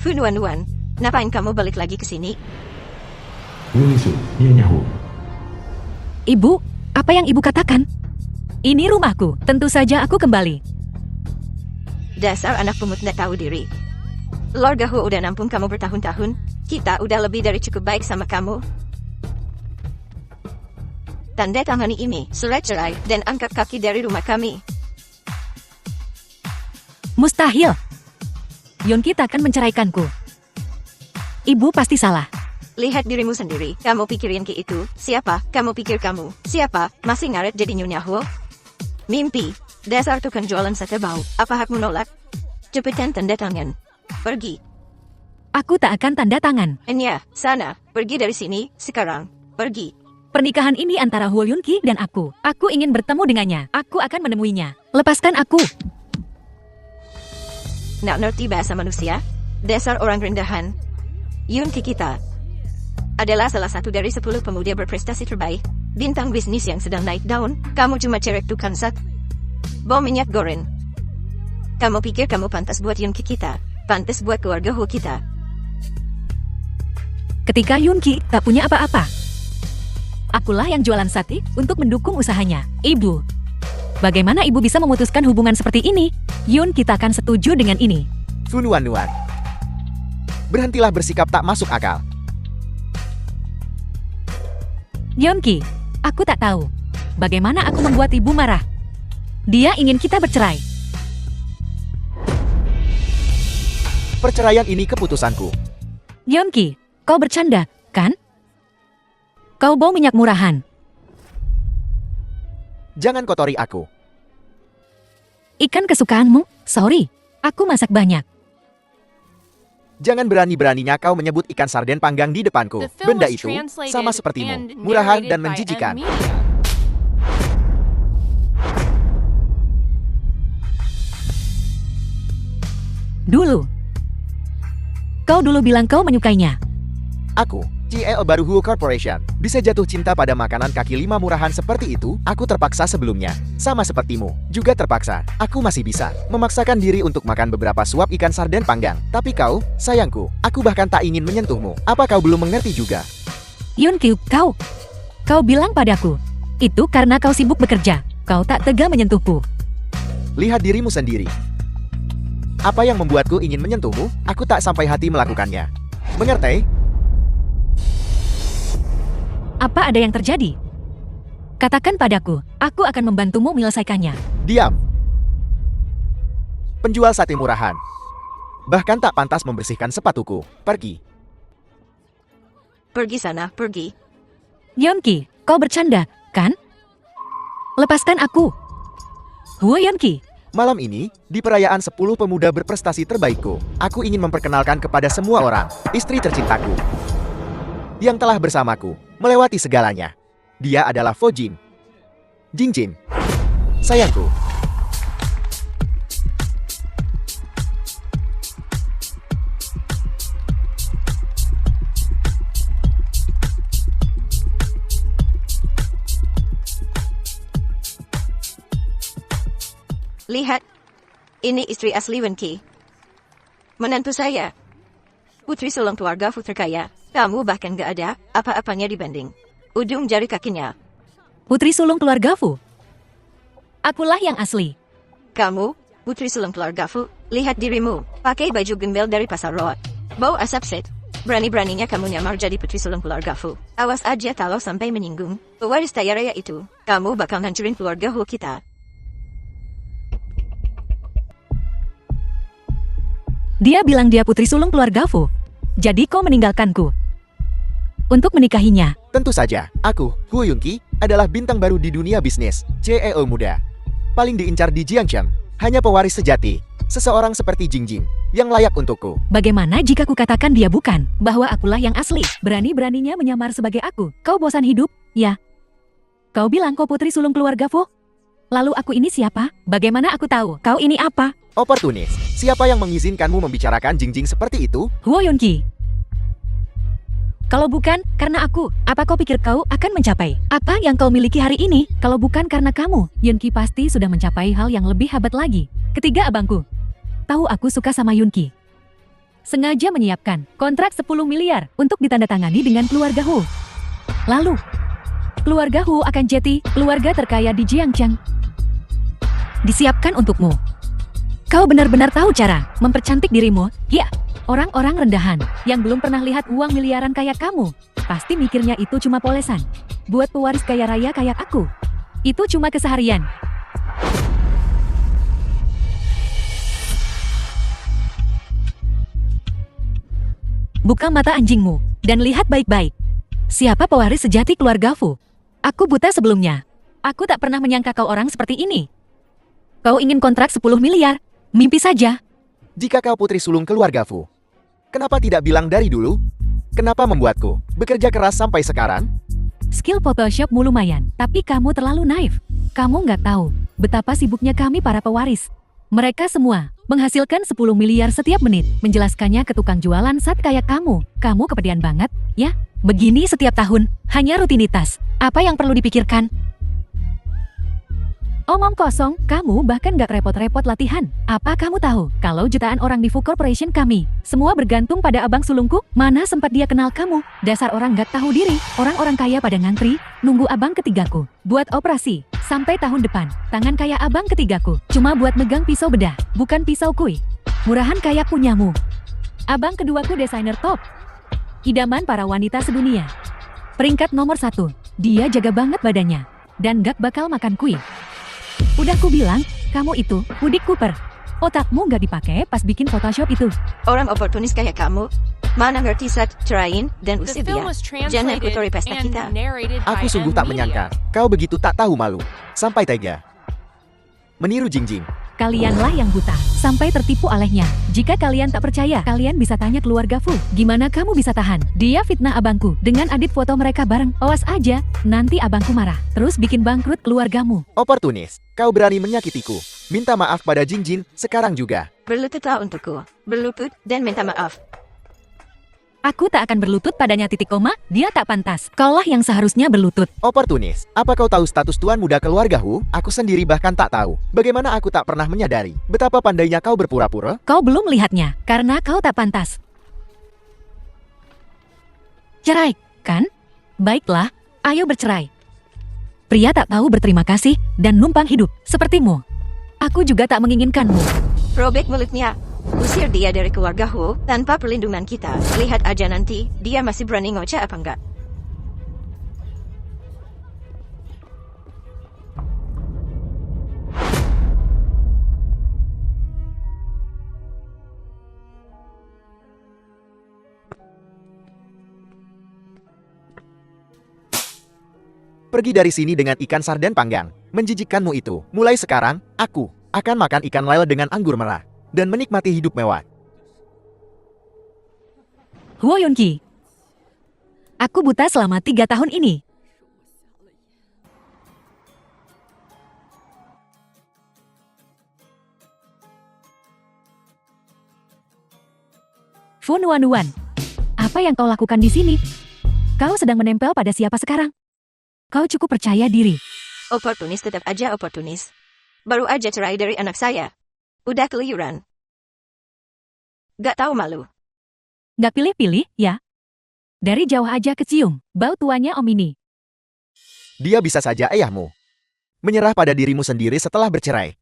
Funuan-Nuan, ngapain kamu balik lagi ke sini? Wulisu, Nyanyahu. Ibu, apa yang ibu katakan? Ini rumahku, tentu saja aku kembali. Dasar anak pungut nggak tahu diri. Keluarga Hu udah nampung kamu bertahun-tahun. Kita udah lebih dari cukup baik sama kamu. Tanda tangani ini, surat cerai, dan angkat kaki dari rumah kami. Mustahil. Yonki takkan menceraikanku. Ibu pasti salah. Lihat dirimu sendiri. Kamu pikir Yonki itu siapa? Kamu pikir kamu siapa? Masih ngaret jadi Nyonya Hu? Mimpi. Dasar tukang jualan sate bau. Apa hakmu nolak? Cepetan tanda tangan. Pergi. Aku tak akan tanda tangan. Enya, sana. Pergi dari sini, sekarang. Pergi. Pernikahan ini antara Huo Yunki dan aku. Aku ingin bertemu dengannya. Aku akan menemuinya. Lepaskan aku. Nak ngerti bahasa manusia? Dasar orang rendahan. Yunki kita adalah salah satu dari 10 pemuda berprestasi terbaik. Bintang bisnis yang sedang naik daun. Kamu cuma cerek tukang sat. Bom minyak goreng. Kamu pikir kamu pantas buat Yunki kita? Pantas buat keluarga Hu kita? Ketika Yunki tak punya apa-apa, akulah yang jualan sate untuk mendukung usahanya. Ibu, bagaimana ibu bisa memutuskan hubungan seperti ini? Yun, kita akan setuju dengan ini. Funuan-Nuan. Berhentilah bersikap tak masuk akal. Yonki, aku tak tahu bagaimana aku membuat ibu marah. Dia ingin kita bercerai. Perceraian ini keputusanku. Yonki, kau bercanda, kan? Kau bau minyak murahan. Jangan kotori aku. Ikan kesukaanmu? Sorry, aku masak banyak. Jangan berani-beraninya kau menyebut ikan sarden panggang di depanku. The film Benda was itu translated sama and sepertimu, murahan narrated dan by menjijikan. Ed Media. Dulu. Kau dulu bilang kau menyukainya. Aku, CEO baru Huo Corporation, bisa jatuh cinta pada makanan kaki lima murahan seperti itu. Aku terpaksa sebelumnya. Sama sepertimu, juga terpaksa. Aku masih bisa memaksakan diri untuk makan beberapa suap ikan sarden panggang. Tapi kau, sayangku, aku bahkan tak ingin menyentuhmu. Apa kau belum mengerti juga? Yunki, kau bilang padaku, itu karena kau sibuk bekerja. Kau tak tega menyentuhku. Lihat dirimu sendiri. Apa yang membuatku ingin menyentuhmu? Aku tak sampai hati melakukannya. Mengerti? Apa ada yang terjadi? Katakan padaku, aku akan membantumu menyelesaikannya. Diam. Penjual sate murahan. Bahkan tak pantas membersihkan sepatuku. Pergi. Pergi sana, pergi. Yonki, kau bercanda, kan? Lepaskan aku. Huo Yonki. Malam ini, di perayaan 10 pemuda berprestasi terbaikku, aku ingin memperkenalkan kepada semua orang, istri tercintaku. Yang telah bersamaku, melewati segalanya. Dia adalah Fo Jin. Jingjin. Sayangku. Lihat. Ini istri asli Wenki. Menantu saya. Putri sulung keluarga Fu terkaya. Kamu bahkan gak ada apa-apanya dibanding ujung jari kakinya. Putri sulung keluarga Fu. Akulah yang asli. Kamu, putri sulung keluarga Fu, lihat dirimu. Pakai baju gembel dari pasar roa. Bau asap set. Berani-beraninya kamu nyamar jadi putri sulung keluarga Fu. Awas aja kalau sampai menyinggung pewaris kaya raya itu. Kamu bakal hancurin keluarga Hu kita. Dia bilang dia putri sulung keluarga Fu. Jadi kau meninggalkanku untuk menikahinya. Tentu saja, aku, Huo Yunki, adalah bintang baru di dunia bisnis, CEO muda. Paling diincar di Jiangchen, hanya pewaris sejati, seseorang seperti Jingjing, yang layak untukku. Bagaimana jika ku katakan dia bukan, bahwa akulah yang asli? Berani-beraninya menyamar sebagai aku. Kau bosan hidup, ya? Kau bilang kau putri sulung keluarga Fu? Lalu aku ini siapa? Bagaimana aku tahu kau ini apa? Oportunis, siapa yang mengizinkanmu membicarakan Jingjing seperti itu? Huo Yunki. Kalau bukan karena aku, apa kau pikir kau akan mencapai apa yang kau miliki hari ini? Kalau bukan karena kamu, Yunki pasti sudah mencapai hal yang lebih hebat lagi. Ketiga abangku. Tahu aku suka sama Yunki. sengaja menyiapkan kontrak 10 miliar untuk ditandatangani dengan keluarga Hu. Lalu, keluarga Hu akan jadi keluarga terkaya di Jiangcheng. Disiapkan untukmu. Kau benar-benar tahu cara mempercantik dirimu, ya? Orang-orang rendahan yang belum pernah lihat uang miliaran kayak kamu, pasti mikirnya itu cuma polesan. Buat pewaris kaya raya kayak aku, itu cuma keseharian. Buka mata anjingmu dan lihat baik-baik. Siapa pewaris sejati keluarga Fu? Aku buta sebelumnya. Aku tak pernah menyangka kau orang seperti ini. Kau ingin kontrak 10 miliar? Mimpi saja. Jika kau putri sulung keluarga Fu, kenapa tidak bilang dari dulu? Kenapa membuatku bekerja keras sampai sekarang? Skill Photoshopmu lumayan, tapi kamu terlalu naif. Kamu nggak tahu betapa sibuknya kami para pewaris. Mereka semua menghasilkan 10 miliar setiap menit. Menjelaskannya ke tukang jualan saat kayak kamu. Kamu kepedean banget, ya? Begini setiap tahun, hanya rutinitas. Apa yang perlu dipikirkan? Omong kosong, kamu bahkan gak repot-repot latihan. Apa kamu tahu, kalau jutaan orang di Fu Corporation kami, semua bergantung pada abang sulungku? Mana sempat dia kenal kamu? Dasar orang gak tahu diri. Orang-orang kaya pada ngantri, nunggu abang ketigaku. Buat operasi, sampai tahun depan. Tangan kaya abang ketigaku, cuma buat megang pisau bedah, bukan pisau kui. Murahan kayak punyamu. Abang keduaku desainer top. Idaman para wanita sedunia. Peringkat nomor 1, dia jaga banget badannya. Dan gak bakal makan kui. Udah ku bilang, kamu itu Woody Cooper. Otakmu gak dipakai pas bikin Photoshop itu. Orang oportunis kayak kamu, mana ngerti saat cerain dan usir dia. Jangan kotori pesta kita. Aku sungguh tak menyangka kau begitu tak tahu malu. Sampai tega meniru Jingjing. Kalianlah yang buta, sampai tertipu olehnya. Jika kalian tak percaya, kalian bisa tanya keluarga Fu. Gimana kamu bisa tahan? Dia fitnah abangku dengan adit foto mereka bareng. Awas aja, nanti abangku marah. Terus bikin bangkrut keluargamu. Oportunis, kau berani menyakitiku. Minta maaf pada Jingjing sekarang juga. Berlututlah untukku. Berlutut dan minta maaf. Aku tak akan berlutut padanya titik koma, dia tak pantas. Kaulah yang seharusnya berlutut. Oportunis, apa kau tahu status tuan muda keluarga Hu? Aku sendiri bahkan tak tahu. Bagaimana aku tak pernah menyadari betapa pandainya kau berpura-pura? Kau belum melihatnya, karena kau tak pantas. Cerai, kan? Baiklah, ayo bercerai. Pria tak tahu berterima kasih dan numpang hidup, sepertimu. Aku juga tak menginginkanmu. Robek mulutnya. Usir dia dari keluarga Hu tanpa perlindungan kita. Lihat aja nanti, dia masih berani ngoceh apa enggak. Pergi dari sini dengan ikan sarden panggang. Menjijikkanmu itu. Mulai sekarang, aku akan makan ikan lele dengan anggur merah dan menikmati hidup mewah. Huo Yunqi. Aku buta selama 3 tahun ini. Fu Nuan, apa yang kau lakukan di sini? Kau sedang menempel pada siapa sekarang? Kau cukup percaya diri. Oportunis tetap aja oportunis. Baru aja cerai dari anak saya. Udah keluyuran. Gak tahu malu. Gak pilih-pilih, ya? Dari jauh aja kecium, bau tuanya Om ini. Dia bisa saja ayahmu. Menyerah pada dirimu sendiri setelah bercerai.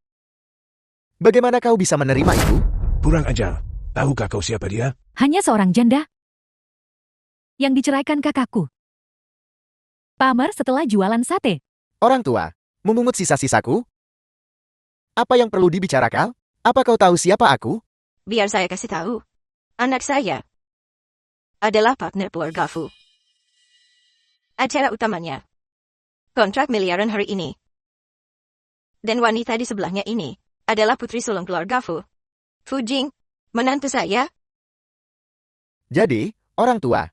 Bagaimana kau bisa menerima itu? Kurang ajar. Tahukah kau siapa dia? Hanya seorang janda. Yang diceraikan kakakku. Pamer setelah jualan sate. Orang tua, memungut sisa-sisaku? Apa yang perlu dibicarakan? Apa kau tahu siapa aku? Biar saya kasih tahu. Anak saya adalah partner keluarga Fu. Acara utamanya. Kontrak miliaran hari ini. Dan wanita di sebelahnya ini adalah putri sulung keluarga Fu. Fu Jing, menantu saya. Jadi, orang tua.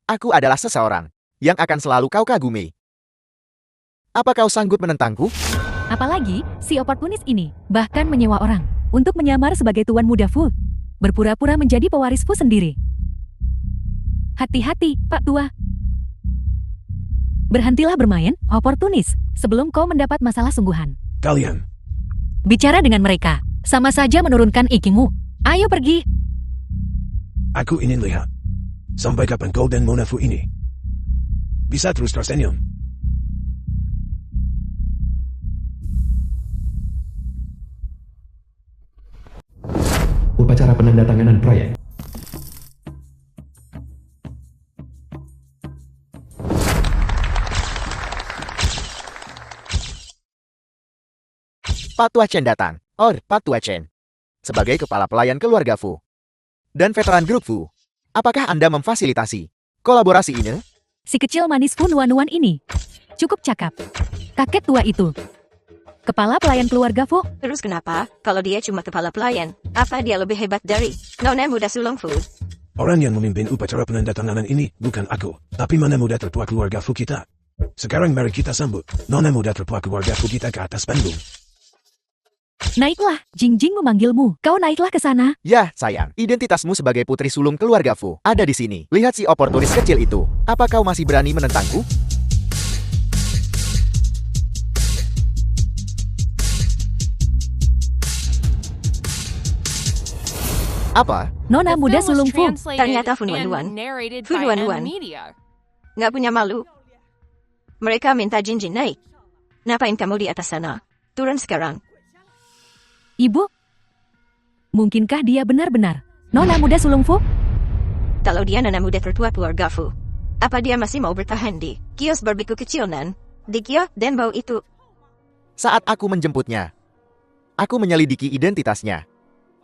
Aku adalah seseorang yang akan selalu kau kagumi. Apa kau sanggup menentangku? Apalagi, si oportunis ini bahkan menyewa orang untuk menyamar sebagai tuan muda Fu. Berpura-pura menjadi pewaris Fu sendiri. Hati-hati, Pak Tua. Berhentilah bermain, oportunis, sebelum kau mendapat masalah sungguhan. Kalian. Bicara dengan mereka, sama saja menurunkan IQ-mu. Ayo pergi. Aku ingin lihat. Sampai kapan kau dan Mona Fu ini bisa terus tersenyum? Upacara penandatanganan proyek. Pak Tua Chen datang. Pak Tua Chen. Sebagai kepala pelayan keluarga Fu dan veteran grup Fu, apakah Anda memfasilitasi kolaborasi ini? Si kecil manis Fu Nuan ini. Cukup cakap. Kakek tua itu. Kepala pelayan keluarga Fu. Terus kenapa, kalau dia cuma kepala pelayan, apa dia lebih hebat dari Nona Muda Sulung Fu? Orang yang memimpin upacara penandatanganan ini bukan aku, tapi Nona Muda tertua keluarga Fu kita. Sekarang mari kita sambut Nona Muda tertua keluarga Fu kita ke atas panggung. Naiklah, Jingjing memanggilmu. Kau naiklah ke sana. Ya, sayang. Identitasmu sebagai putri sulung keluarga Fu ada di sini. Lihat si oportunis kecil itu. Apa kau masih berani menentangku? Apa? Nona Muda Sulung Fu. Ternyata Fu Nuan. Fu Nuan. Nggak punya malu. Mereka minta Jinjin naik. Ngapain kamu di atas sana? Turun sekarang. Ibu? Mungkinkah dia benar-benar Nona Muda Sulung Fu? Kalau dia Nona Muda tertua keluarga Fu, apa dia masih mau bertahan di kios barbeque kecil nan? Di kios dan bau itu. Saat aku menjemputnya, aku menyelidiki identitasnya.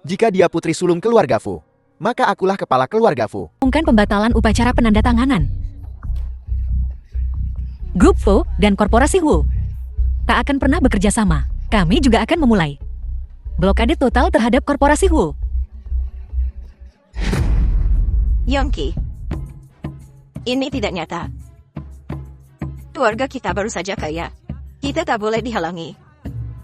Jika dia putri sulung keluarga Fu, maka akulah kepala keluarga Fu. Umumkan pembatalan upacara penandatanganan. Grup Fu dan Korporasi Wu tak akan pernah bekerja sama. Kami juga akan memulai blokade total terhadap Korporasi Wu. Yongki, ini tidak nyata. Keluarga kita baru saja kaya. Kita tak boleh dihalangi.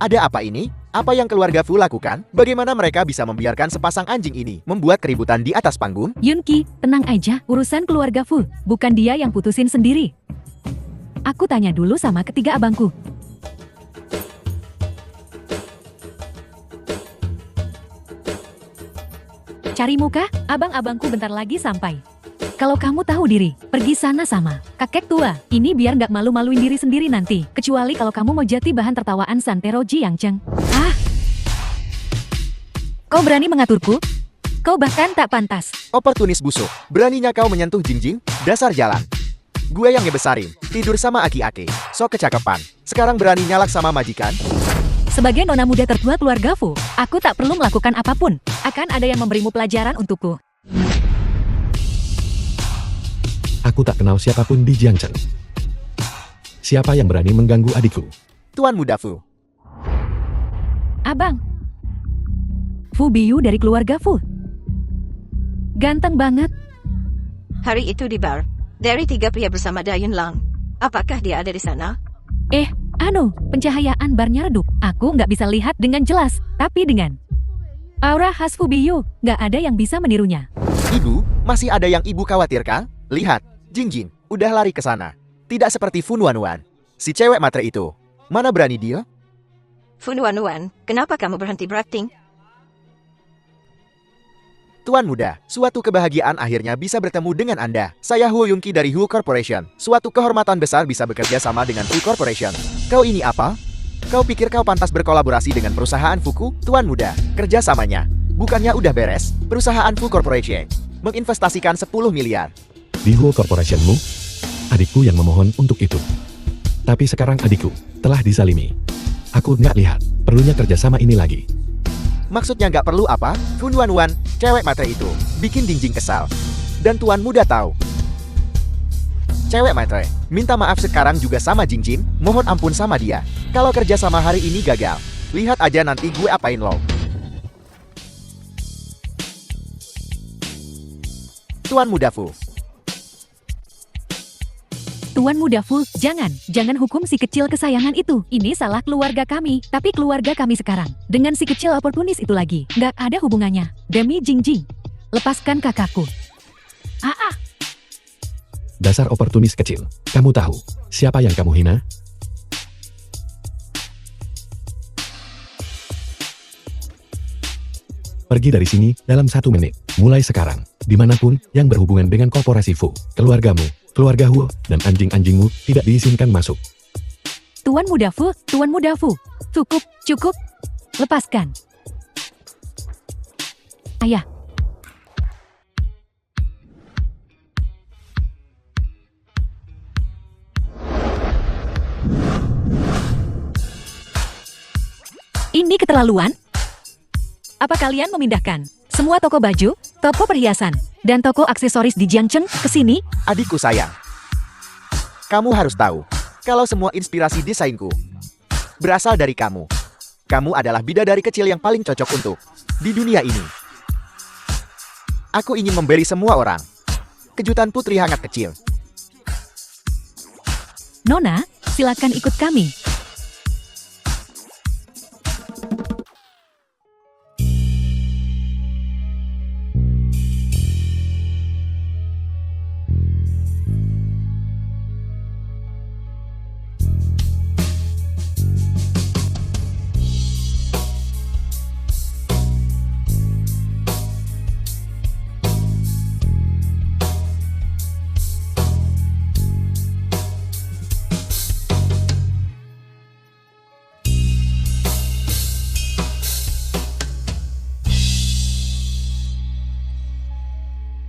Ada apa ini? Apa yang keluarga Fu lakukan? Bagaimana mereka bisa membiarkan sepasang anjing ini membuat keributan di atas panggung? Yunki, tenang aja. Urusan keluarga Fu, bukan dia yang putusin sendiri. Aku tanya dulu sama ketiga abangku. Cari muka, abang-abangku bentar lagi sampai. Kalau kamu tahu diri, pergi sana sama kakek tua. Ini biar nggak malu-maluin diri sendiri nanti. Kecuali kalau kamu mau jadi bahan tertawaan Santero Jiangcheng. Ah! Kau berani mengaturku? Kau bahkan tak pantas. Oportunis busuk. Beraninya kau menyentuh Jingjing? Dasar jalan. Gue yang ngebesarin. Tidur sama aki-aki. Sok kecakapan. Sekarang berani nyalak sama majikan? Sebagai nona muda tertua keluarga Fu, aku tak perlu melakukan apapun. Akan ada yang memberimu pelajaran untukku. Aku tak kenal siapapun di Jiangcheng. Siapa yang berani mengganggu adikku? Tuan Muda Fu. Abang. Fu Biyu dari keluarga Fu. Ganteng banget. Hari itu di bar, dari 3 pria bersama Dayun Lang. Apakah dia ada di sana? Pencahayaan barnya redup. Aku nggak bisa lihat dengan jelas, tapi dengan aura khas Fu Biyu, nggak ada yang bisa menirunya. Ibu, masih ada yang ibu khawatirkan? Lihat, Jingjing udah lari ke sana. Tidak seperti Fu Nuan. Si cewek matre itu. Mana berani dia? Fu Nuan, kenapa kamu berhenti berakting? Tuan Muda, suatu kebahagiaan akhirnya bisa bertemu dengan Anda. Saya Hu Yungki dari Hu Corporation. Suatu kehormatan besar bisa bekerja sama dengan Hu Corporation. Kau ini apa? Kau pikir kau pantas berkolaborasi dengan perusahaan Fuku? Tuan Muda, kerjasamanya. Bukannya udah beres? Perusahaan Fu Corporation menginvestasikan 10 miliar. Di Hu Corporationmu? Adikku yang memohon untuk itu. Tapi sekarang adikku telah disalimi. Aku nggak lihat perlunya kerjasama ini lagi. Maksudnya nggak perlu apa? Fu Nuan, cewek matre itu bikin Jingjing kesal. Dan Tuan Muda tahu. Cewek matre, minta maaf sekarang juga sama Jingjing, mohon ampun sama dia. Kalau kerja sama hari ini gagal, lihat aja nanti gue apain lo. Tuan Muda Fu. Tuan Muda Fu, jangan hukum si kecil kesayangan itu. Ini salah keluarga kami, tapi keluarga kami sekarang dengan si kecil oportunis itu lagi, nggak ada hubungannya. Demi Jingjing, lepaskan kakakku. Dasar oportunis kecil. Kamu tahu siapa yang kamu hina? Pergi dari sini dalam 1 menit. Mulai sekarang. dimanapun yang berhubungan dengan korporasi Fu, keluargamu, keluarga Huo, dan anjing-anjingmu tidak diizinkan masuk. Tuan Muda Fu, Tuan Muda Fu. Cukup, cukup. Lepaskan. Ayah. Ini keterlaluan. Apa kalian memindahkan semua toko baju, toko perhiasan, dan toko aksesoris di Jiangcheng ke sini? Adikku sayang, kamu harus tahu, kalau semua inspirasi desainku berasal dari kamu. Kamu adalah bidadari kecil yang paling cocok untuk di dunia ini. Aku ingin memberi semua orang kejutan putri hangat kecil. Nona, silakan ikut kami.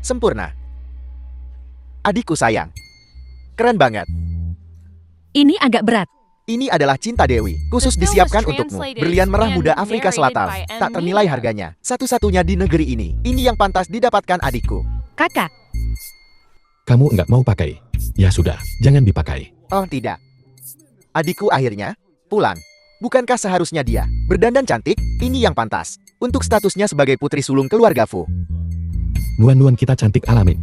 Sempurna. Adikku sayang. Keren banget. Ini agak berat. Ini adalah cinta Dewi, khusus disiapkan untukmu. Berlian merah muda Afrika Selatan. Tak ternilai harganya. Satu-satunya di negeri ini. Ini yang pantas didapatkan adikku. Kakak, Kamu nggak mau pakai? Ya sudah, jangan dipakai. Oh tidak. Adikku akhirnya pulang. Bukankah seharusnya dia berdandan cantik? Ini yang pantas untuk statusnya sebagai putri sulung keluarga Fu. Nuan-nuan kita cantik alami.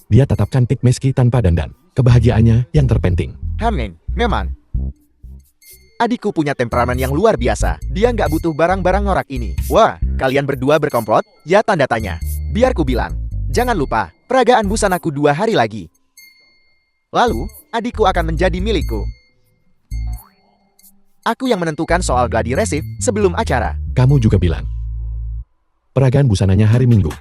Dia tetap cantik meski tanpa dandan. Kebahagiaannya yang terpenting. Memang. Adikku punya temperamen yang luar biasa. Dia nggak butuh barang-barang ngorak ini. Wah, kalian berdua berkomplot? Ya tanda tanya. Biar ku bilang. Jangan lupa, peragaan busanaku 2 hari lagi. Lalu, adikku akan menjadi milikku. Aku yang menentukan soal gladi resif sebelum acara. Kamu juga bilang. Peragaan busananya hari Minggu.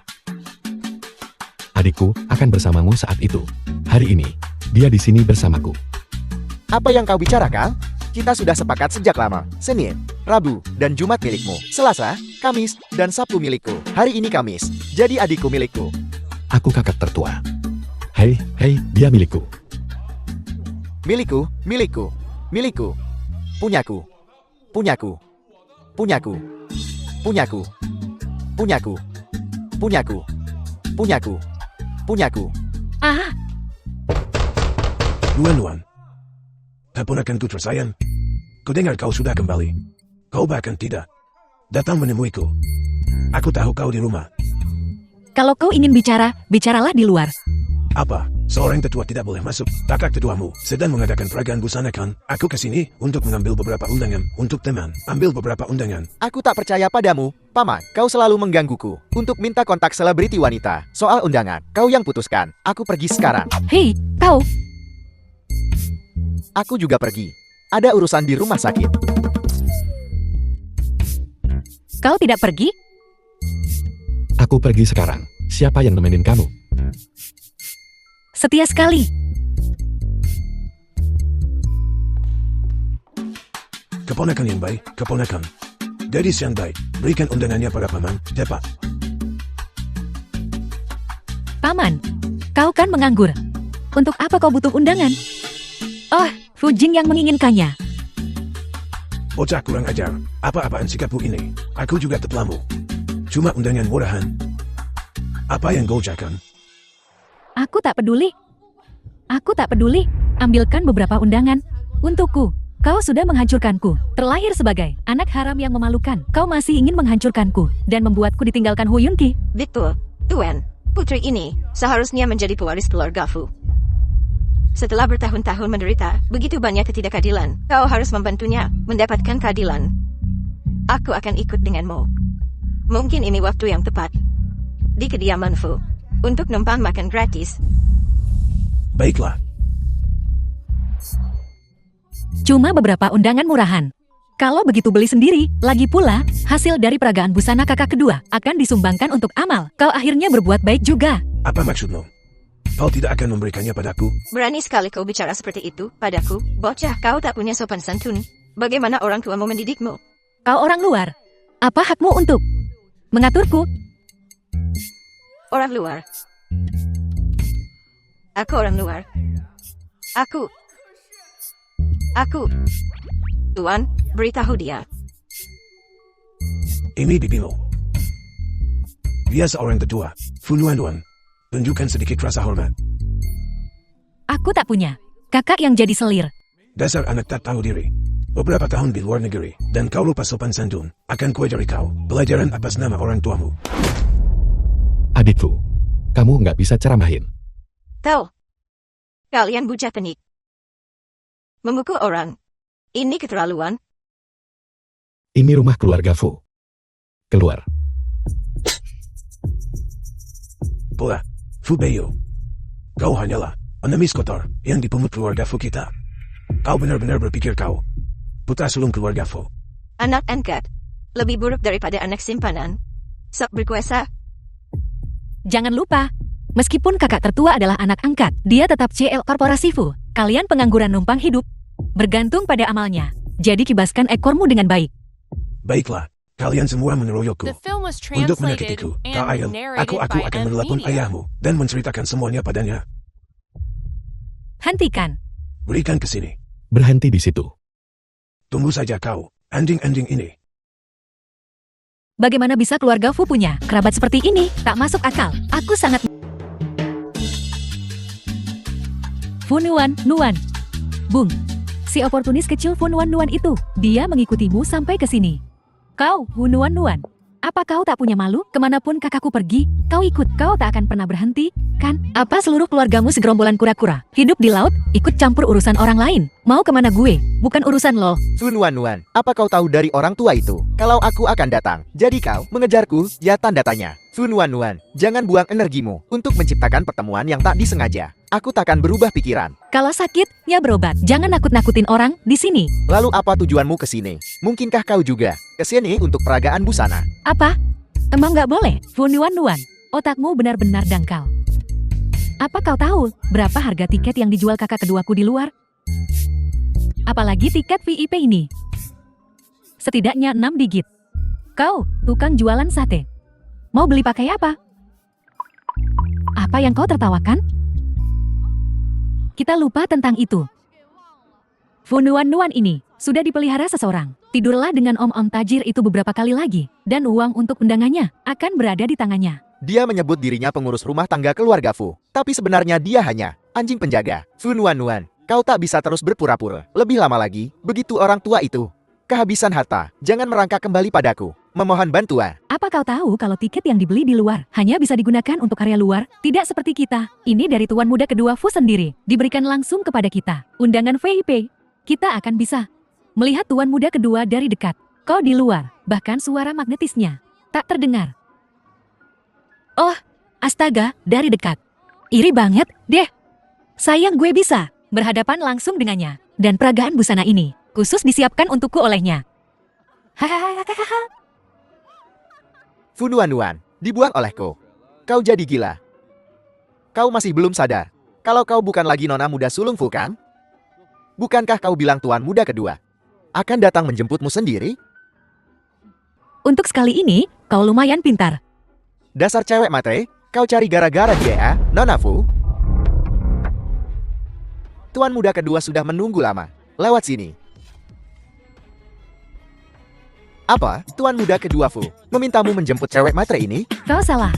Adikku akan bersamamu saat itu. Hari ini, dia di sini bersamaku. Apa yang kau bicarakan? Kita sudah sepakat sejak lama. Senin, Rabu, dan Jumat milikmu. Selasa, Kamis, dan Sabtu milikku. Hari ini Kamis, jadi adikku milikku. Aku kakak tertua. Hei, dia milikku. Milikku, milikku, milikku. Punyaku, punyaku, punyaku, punyaku, punyaku, punyaku, punyaku, punyaku. ah, Nuan-nuan. Keponakanku tersayang. Kudengar kau sudah kembali. Kau bahkan tidak datang menemuiku. Aku tahu kau di rumah. kalau kau ingin bicara, bicaralah di luar. Apa? Seorang tetua tidak boleh masuk. Kakak tetuamu sedang mengadakan peragaan busana kan? Aku kesini untuk mengambil beberapa undangan untuk teman. Ambil beberapa undangan. Aku tak percaya padamu, Paman. Kau selalu menggangguku untuk minta kontak selebriti wanita. Soal undangan, kau yang putuskan. Aku pergi sekarang. Hei, kau. Aku juga pergi. Ada urusan di rumah sakit. Kau tidak pergi? Aku pergi sekarang. Siapa yang nemenin kamu? Setia sekali. Keponakan yang baik, keponakan. Gadis yang baik, berikan undangannya pada paman, cepat. Paman, kau kan menganggur. Untuk apa kau butuh undangan? Oh, Fujing yang menginginkannya. Bocah kurang ajar, apa-apaan sikapmu ini? Aku juga teplamu. Cuma undangan murahan. Apa yang kau ucapkan? Aku tak peduli. Aku tak peduli. Ambilkan beberapa undangan. Untukku. Kau sudah menghancurkanku. Terlahir sebagai anak haram yang memalukan. Kau masih ingin menghancurkanku dan membuatku ditinggalkan Hu Yunqi. Betul, Tuan. Putri ini seharusnya menjadi pewaris keluarga Fu. Setelah bertahun-tahun menderita begitu banyak ketidakadilan, kau harus membantunya mendapatkan keadilan. Aku akan ikut denganmu. Mungkin ini waktu yang tepat di kediaman Fu untuk numpang makan gratis. Baiklah. Cuma beberapa undangan murahan. Kalau begitu beli sendiri. Lagi pula, hasil dari peragaan busana kakak kedua akan disumbangkan untuk amal. Kau akhirnya berbuat baik juga. Apa maksudmu? Kau tidak akan memberikannya padaku? Berani sekali kau bicara seperti itu padaku. Bocah, kau tak punya sopan santun. Bagaimana orang tuamu mendidikmu? Kau orang luar. Apa hakmu untuk mengaturku? Orang luar. Aku orang luar. Aku. Tuan, beritahu dia. Ini bibimu. Dia seorang tetua. Funuan, tunjukkan sedikit rasa hormat. Aku tak punya. Kakak yang jadi selir. Dasar anak tak tahu diri. Beberapa tahun di luar negeri, dan kau lupa sopan santun. Akan kuajari kau pelajaran atas nama orang tuamu. Adikku, kamu nggak bisa ceramahin. Tahu. Kalian bocah tenik. Memukul orang. Ini keterlaluan. Ini rumah keluarga Fu. Keluar. Pula, Fu Beyo. Kau hanyalah pengemis kotor yang dipungut keluarga Fu kita. Kau benar-benar berpikir kau putra sulung keluarga Fu. Anak angkat. Lebih buruk daripada anak simpanan. Sok berkuasa. Jangan lupa, meskipun kakak tertua adalah anak angkat, dia tetap CL Korporasi Fu. Kalian pengangguran numpang hidup, bergantung pada amalnya. Jadi kibaskan ekormu dengan baik. Baiklah, kalian semua mengeroyokku. The film was Untuk translated menyakitiku, and Kak Ayel, narrated aku by akan N menelpon Media. ayahmu dan menceritakan semuanya padanya. Hentikan. Berikan ke sini. Berhenti di situ. Tunggu saja kau, anjing-anjing ini. Bagaimana bisa keluarga Fu punya kerabat seperti ini? Tak masuk akal. Aku sangat... Fu Nuan. Bung. Si oportunis kecil Fu Nuan itu. Dia mengikutimu sampai ke sini. Kau, Fu Nuan. Apa kau tak punya malu? Kemanapun kakakku pergi, kau ikut. Kau tak akan pernah berhenti, kan? Apa seluruh keluargamu segerombolan kura-kura? Hidup di laut, ikut campur urusan orang lain. Mau kemana gue? Bukan urusan lo. Funuan, apa kau tahu dari orang tua itu? Kalau aku akan datang, jadi kau mengejarku, ya tanda tanya. Funuan, jangan buang energimu untuk menciptakan pertemuan yang tak disengaja. Aku takkan berubah pikiran. Kalau sakit, ya berobat. Jangan nakut-nakutin orang di sini. Lalu apa tujuanmu ke sini? Mungkinkah kau juga ke sini untuk peragaan busana? Apa? Emang nggak boleh? Fu Nuan, otakmu benar-benar dangkal. Apa kau tahu berapa harga tiket yang dijual kakak keduaku di luar? Apalagi tiket VIP ini. Setidaknya 6 digit. Kau, tukang jualan sate. Mau beli pakai apa? Apa yang kau tertawakan? Kita lupa tentang itu. Fu Nuan ini sudah dipelihara seseorang. Tidurlah dengan om-om tajir itu beberapa kali lagi. Dan uang untuk undangannya akan berada di tangannya. Dia menyebut dirinya pengurus rumah tangga keluarga Fu. Tapi sebenarnya dia hanya anjing penjaga. Funuan, kau tak bisa terus berpura-pura. Lebih lama lagi, begitu orang tua itu kehabisan harta, jangan merangkak kembali padaku. Memohon bantuan. Apa kau tahu kalau tiket yang dibeli di luar hanya bisa digunakan untuk area luar? Tidak seperti kita. Ini dari tuan muda kedua Fu sendiri. Diberikan langsung kepada kita. Undangan VIP. Kita akan bisa melihat tuan muda kedua dari dekat. Kau di luar. Bahkan suara magnetisnya tak terdengar. Oh, astaga, dari dekat. Iri banget, deh. Sayang gue bisa berhadapan langsung dengannya. Dan peragaan busana ini khusus disiapkan untukku olehnya. Hahaha. Funuan, dibuang olehku. Kau jadi gila. Kau masih belum sadar kalau kau bukan lagi nona muda sulung Fu kan? Bukankah kau bilang tuan muda kedua akan datang menjemputmu sendiri? Untuk sekali ini, kau lumayan pintar. Dasar cewek matre, kau cari gara-gara dia ya, Nona Fu. Tuan muda kedua sudah menunggu lama. Lewat sini. Apa, tuan muda kedua Fu memintamu menjemput cewek matre ini? Kau salah.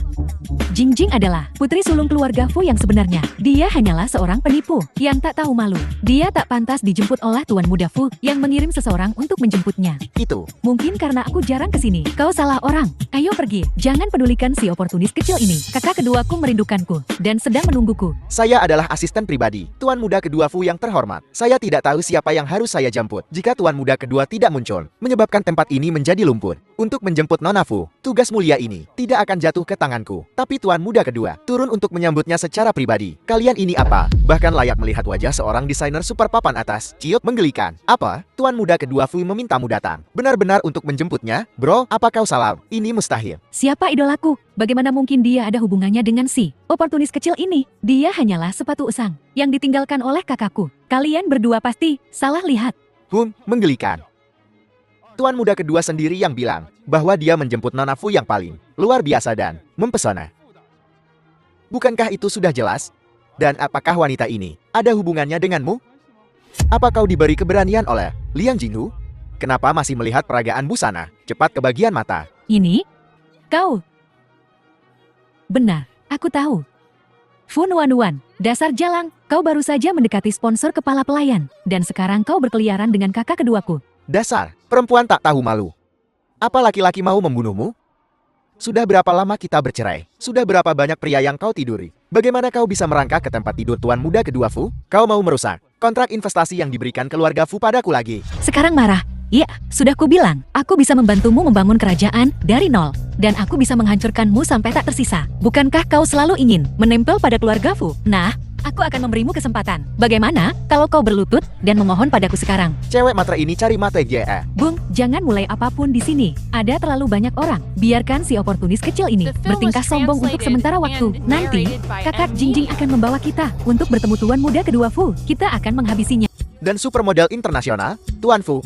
Jingjing adalah putri sulung keluarga Fu yang sebenarnya. Dia hanyalah seorang penipu yang tak tahu malu. Dia tak pantas dijemput oleh tuan muda Fu yang mengirim seseorang untuk menjemputnya. Itu. Mungkin karena aku jarang kesini. Kau salah orang. Ayo pergi. Jangan pedulikan si oportunis kecil ini. Kakak keduaku merindukanku dan sedang menungguku. Saya adalah asisten pribadi tuan muda kedua Fu yang terhormat. Saya tidak tahu siapa yang harus saya jemput jika tuan muda kedua tidak muncul, menyebabkan tempat ini menjadi lumpur. Untuk menjemput Nona Fu, tugas mulia ini tidak akan jatuh ke tanganku. Tapi tuan muda kedua turun untuk menyambutnya secara pribadi. Kalian ini apa? Bahkan layak melihat wajah seorang desainer super papan atas. Ciut menggelikan. Apa? Tuan muda kedua Fu memintamu datang. Benar-benar untuk menjemputnya? Bro, apa kau salah? Ini mustahil. Siapa idolaku? Bagaimana mungkin dia ada hubungannya dengan si oportunis kecil ini? Dia hanyalah sepatu usang yang ditinggalkan oleh kakakku. Kalian berdua pasti salah lihat. Menggelikan. Tuan muda kedua sendiri yang bilang bahwa dia menjemput Nona Fu yang paling luar biasa dan mempesona. Bukankah itu sudah jelas? Dan apakah wanita ini ada hubungannya denganmu? Apa kau diberi keberanian oleh Liang Jinghu? Kenapa masih melihat peragaan busana? Cepat ke bagian mata. Ini? Kau? Benar, aku tahu. Fun Wanwan, dasar jalang, kau baru saja mendekati sponsor kepala pelayan, dan sekarang kau berkeliaran dengan kakak keduaku. Dasar, perempuan tak tahu malu. Apa laki-laki mau membunuhmu? Sudah berapa lama kita bercerai? Sudah berapa banyak pria yang kau tiduri? Bagaimana kau bisa merangkak ke tempat tidur tuan muda kedua Fu? Kau mau merusak kontrak investasi yang diberikan keluarga Fu padaku lagi. Sekarang marah? Iya, sudah kubilang, aku bisa membantumu membangun kerajaan dari nol. Dan aku bisa menghancurkanmu sampai tak tersisa. Bukankah kau selalu ingin menempel pada keluarga Fu? Nah, aku akan memberimu kesempatan. Bagaimana kalau kau berlutut dan memohon padaku sekarang? Cewek matre ini cari mata GE. Bung, jangan mulai apapun di sini. Ada terlalu banyak orang. Biarkan si oportunis kecil ini bertingkah sombong untuk sementara waktu. Nanti, kakak Jingjing akan membawa kita untuk bertemu tuan muda kedua Fu. Kita akan menghabisinya. Dan supermodel internasional, Tuan Fu.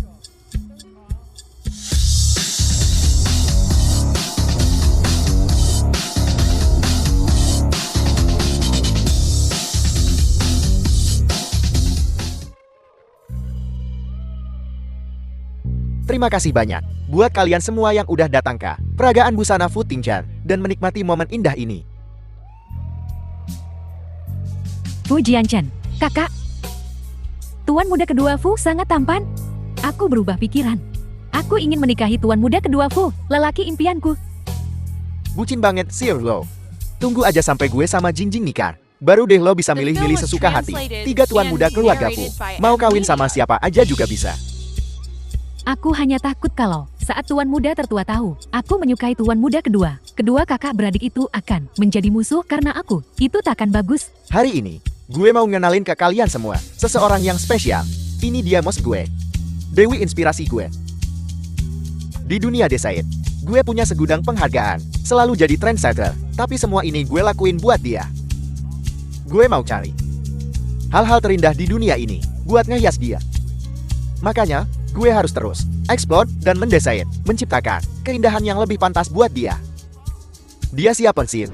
Terima kasih banyak buat kalian semua yang udah datang ke peragaan busana Fu Tingjan dan menikmati momen indah ini. Fu Jianchen, kakak. Tuan muda kedua Fu sangat tampan. Aku berubah pikiran. Aku ingin menikahi tuan muda kedua Fu, lelaki impianku. Bucin banget, Sir Lo. Tunggu aja sampai gue sama Jingjing nikah. Baru deh lo bisa milih-milih sesuka hati. 3 tuan muda keluarga Fu. Mau kawin sama siapa aja juga bisa. Aku hanya takut kalau saat tuan muda tertua tahu aku menyukai tuan muda kedua. Kedua kakak beradik itu akan menjadi musuh karena aku. Itu takkan bagus. Hari ini, gue mau ngenalin ke kalian semua seseorang yang spesial. Ini dia bos gue. Dewi inspirasi gue. Di dunia desain, gue punya segudang penghargaan. Selalu jadi trendsetter. Tapi semua ini gue lakuin buat dia. Gue mau cari hal-hal terindah di dunia ini buat ngehias dia. Makanya, gue harus terus explore dan mendesain, menciptakan keindahan yang lebih pantas buat dia. Dia siapa sih?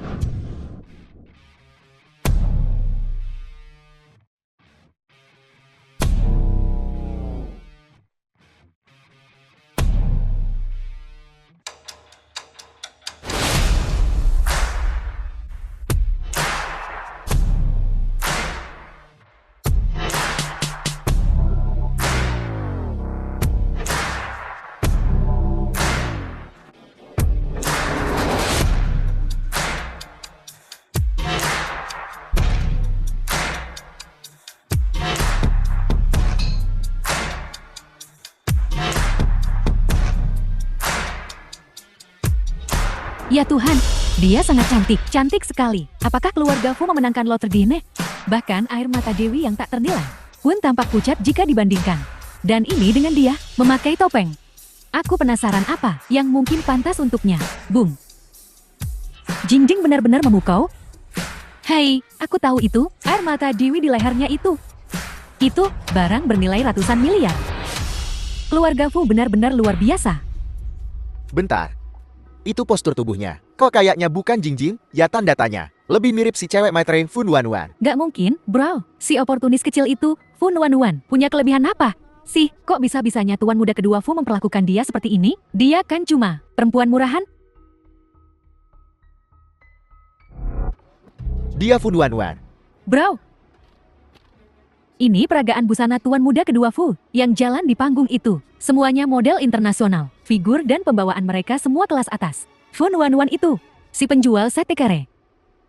Ya Tuhan, dia sangat cantik, cantik sekali. Apakah keluarga Fu memenangkan lotre dine? Bahkan air mata Dewi yang tak ternilai pun tampak pucat jika dibandingkan. Dan ini dengan dia, memakai topeng. Aku penasaran apa yang mungkin pantas untuknya. Bung. Jingjing benar-benar memukau? Hei, aku tahu itu, air mata Dewi di lehernya itu. Itu barang bernilai ratusan miliar. Keluarga Fu benar-benar luar biasa. Bentar. Itu postur tubuhnya. Kok kayaknya bukan Jingjing? Ya tanda tanya. Lebih mirip si cewek matre Fun Wanwan. Gak mungkin, bro. Si oportunis kecil itu, Fun Wanwan, punya kelebihan apa? Sih, kok bisa-bisanya tuan muda kedua Fu memperlakukan dia seperti ini? Dia kan cuma perempuan murahan. Dia Fun Wanwan. Bro. Ini peragaan busana tuan muda kedua Fu yang jalan di panggung itu. Semuanya model internasional. Figur dan pembawaan mereka semua kelas atas. Fun Wanwan itu, si penjual sate kare.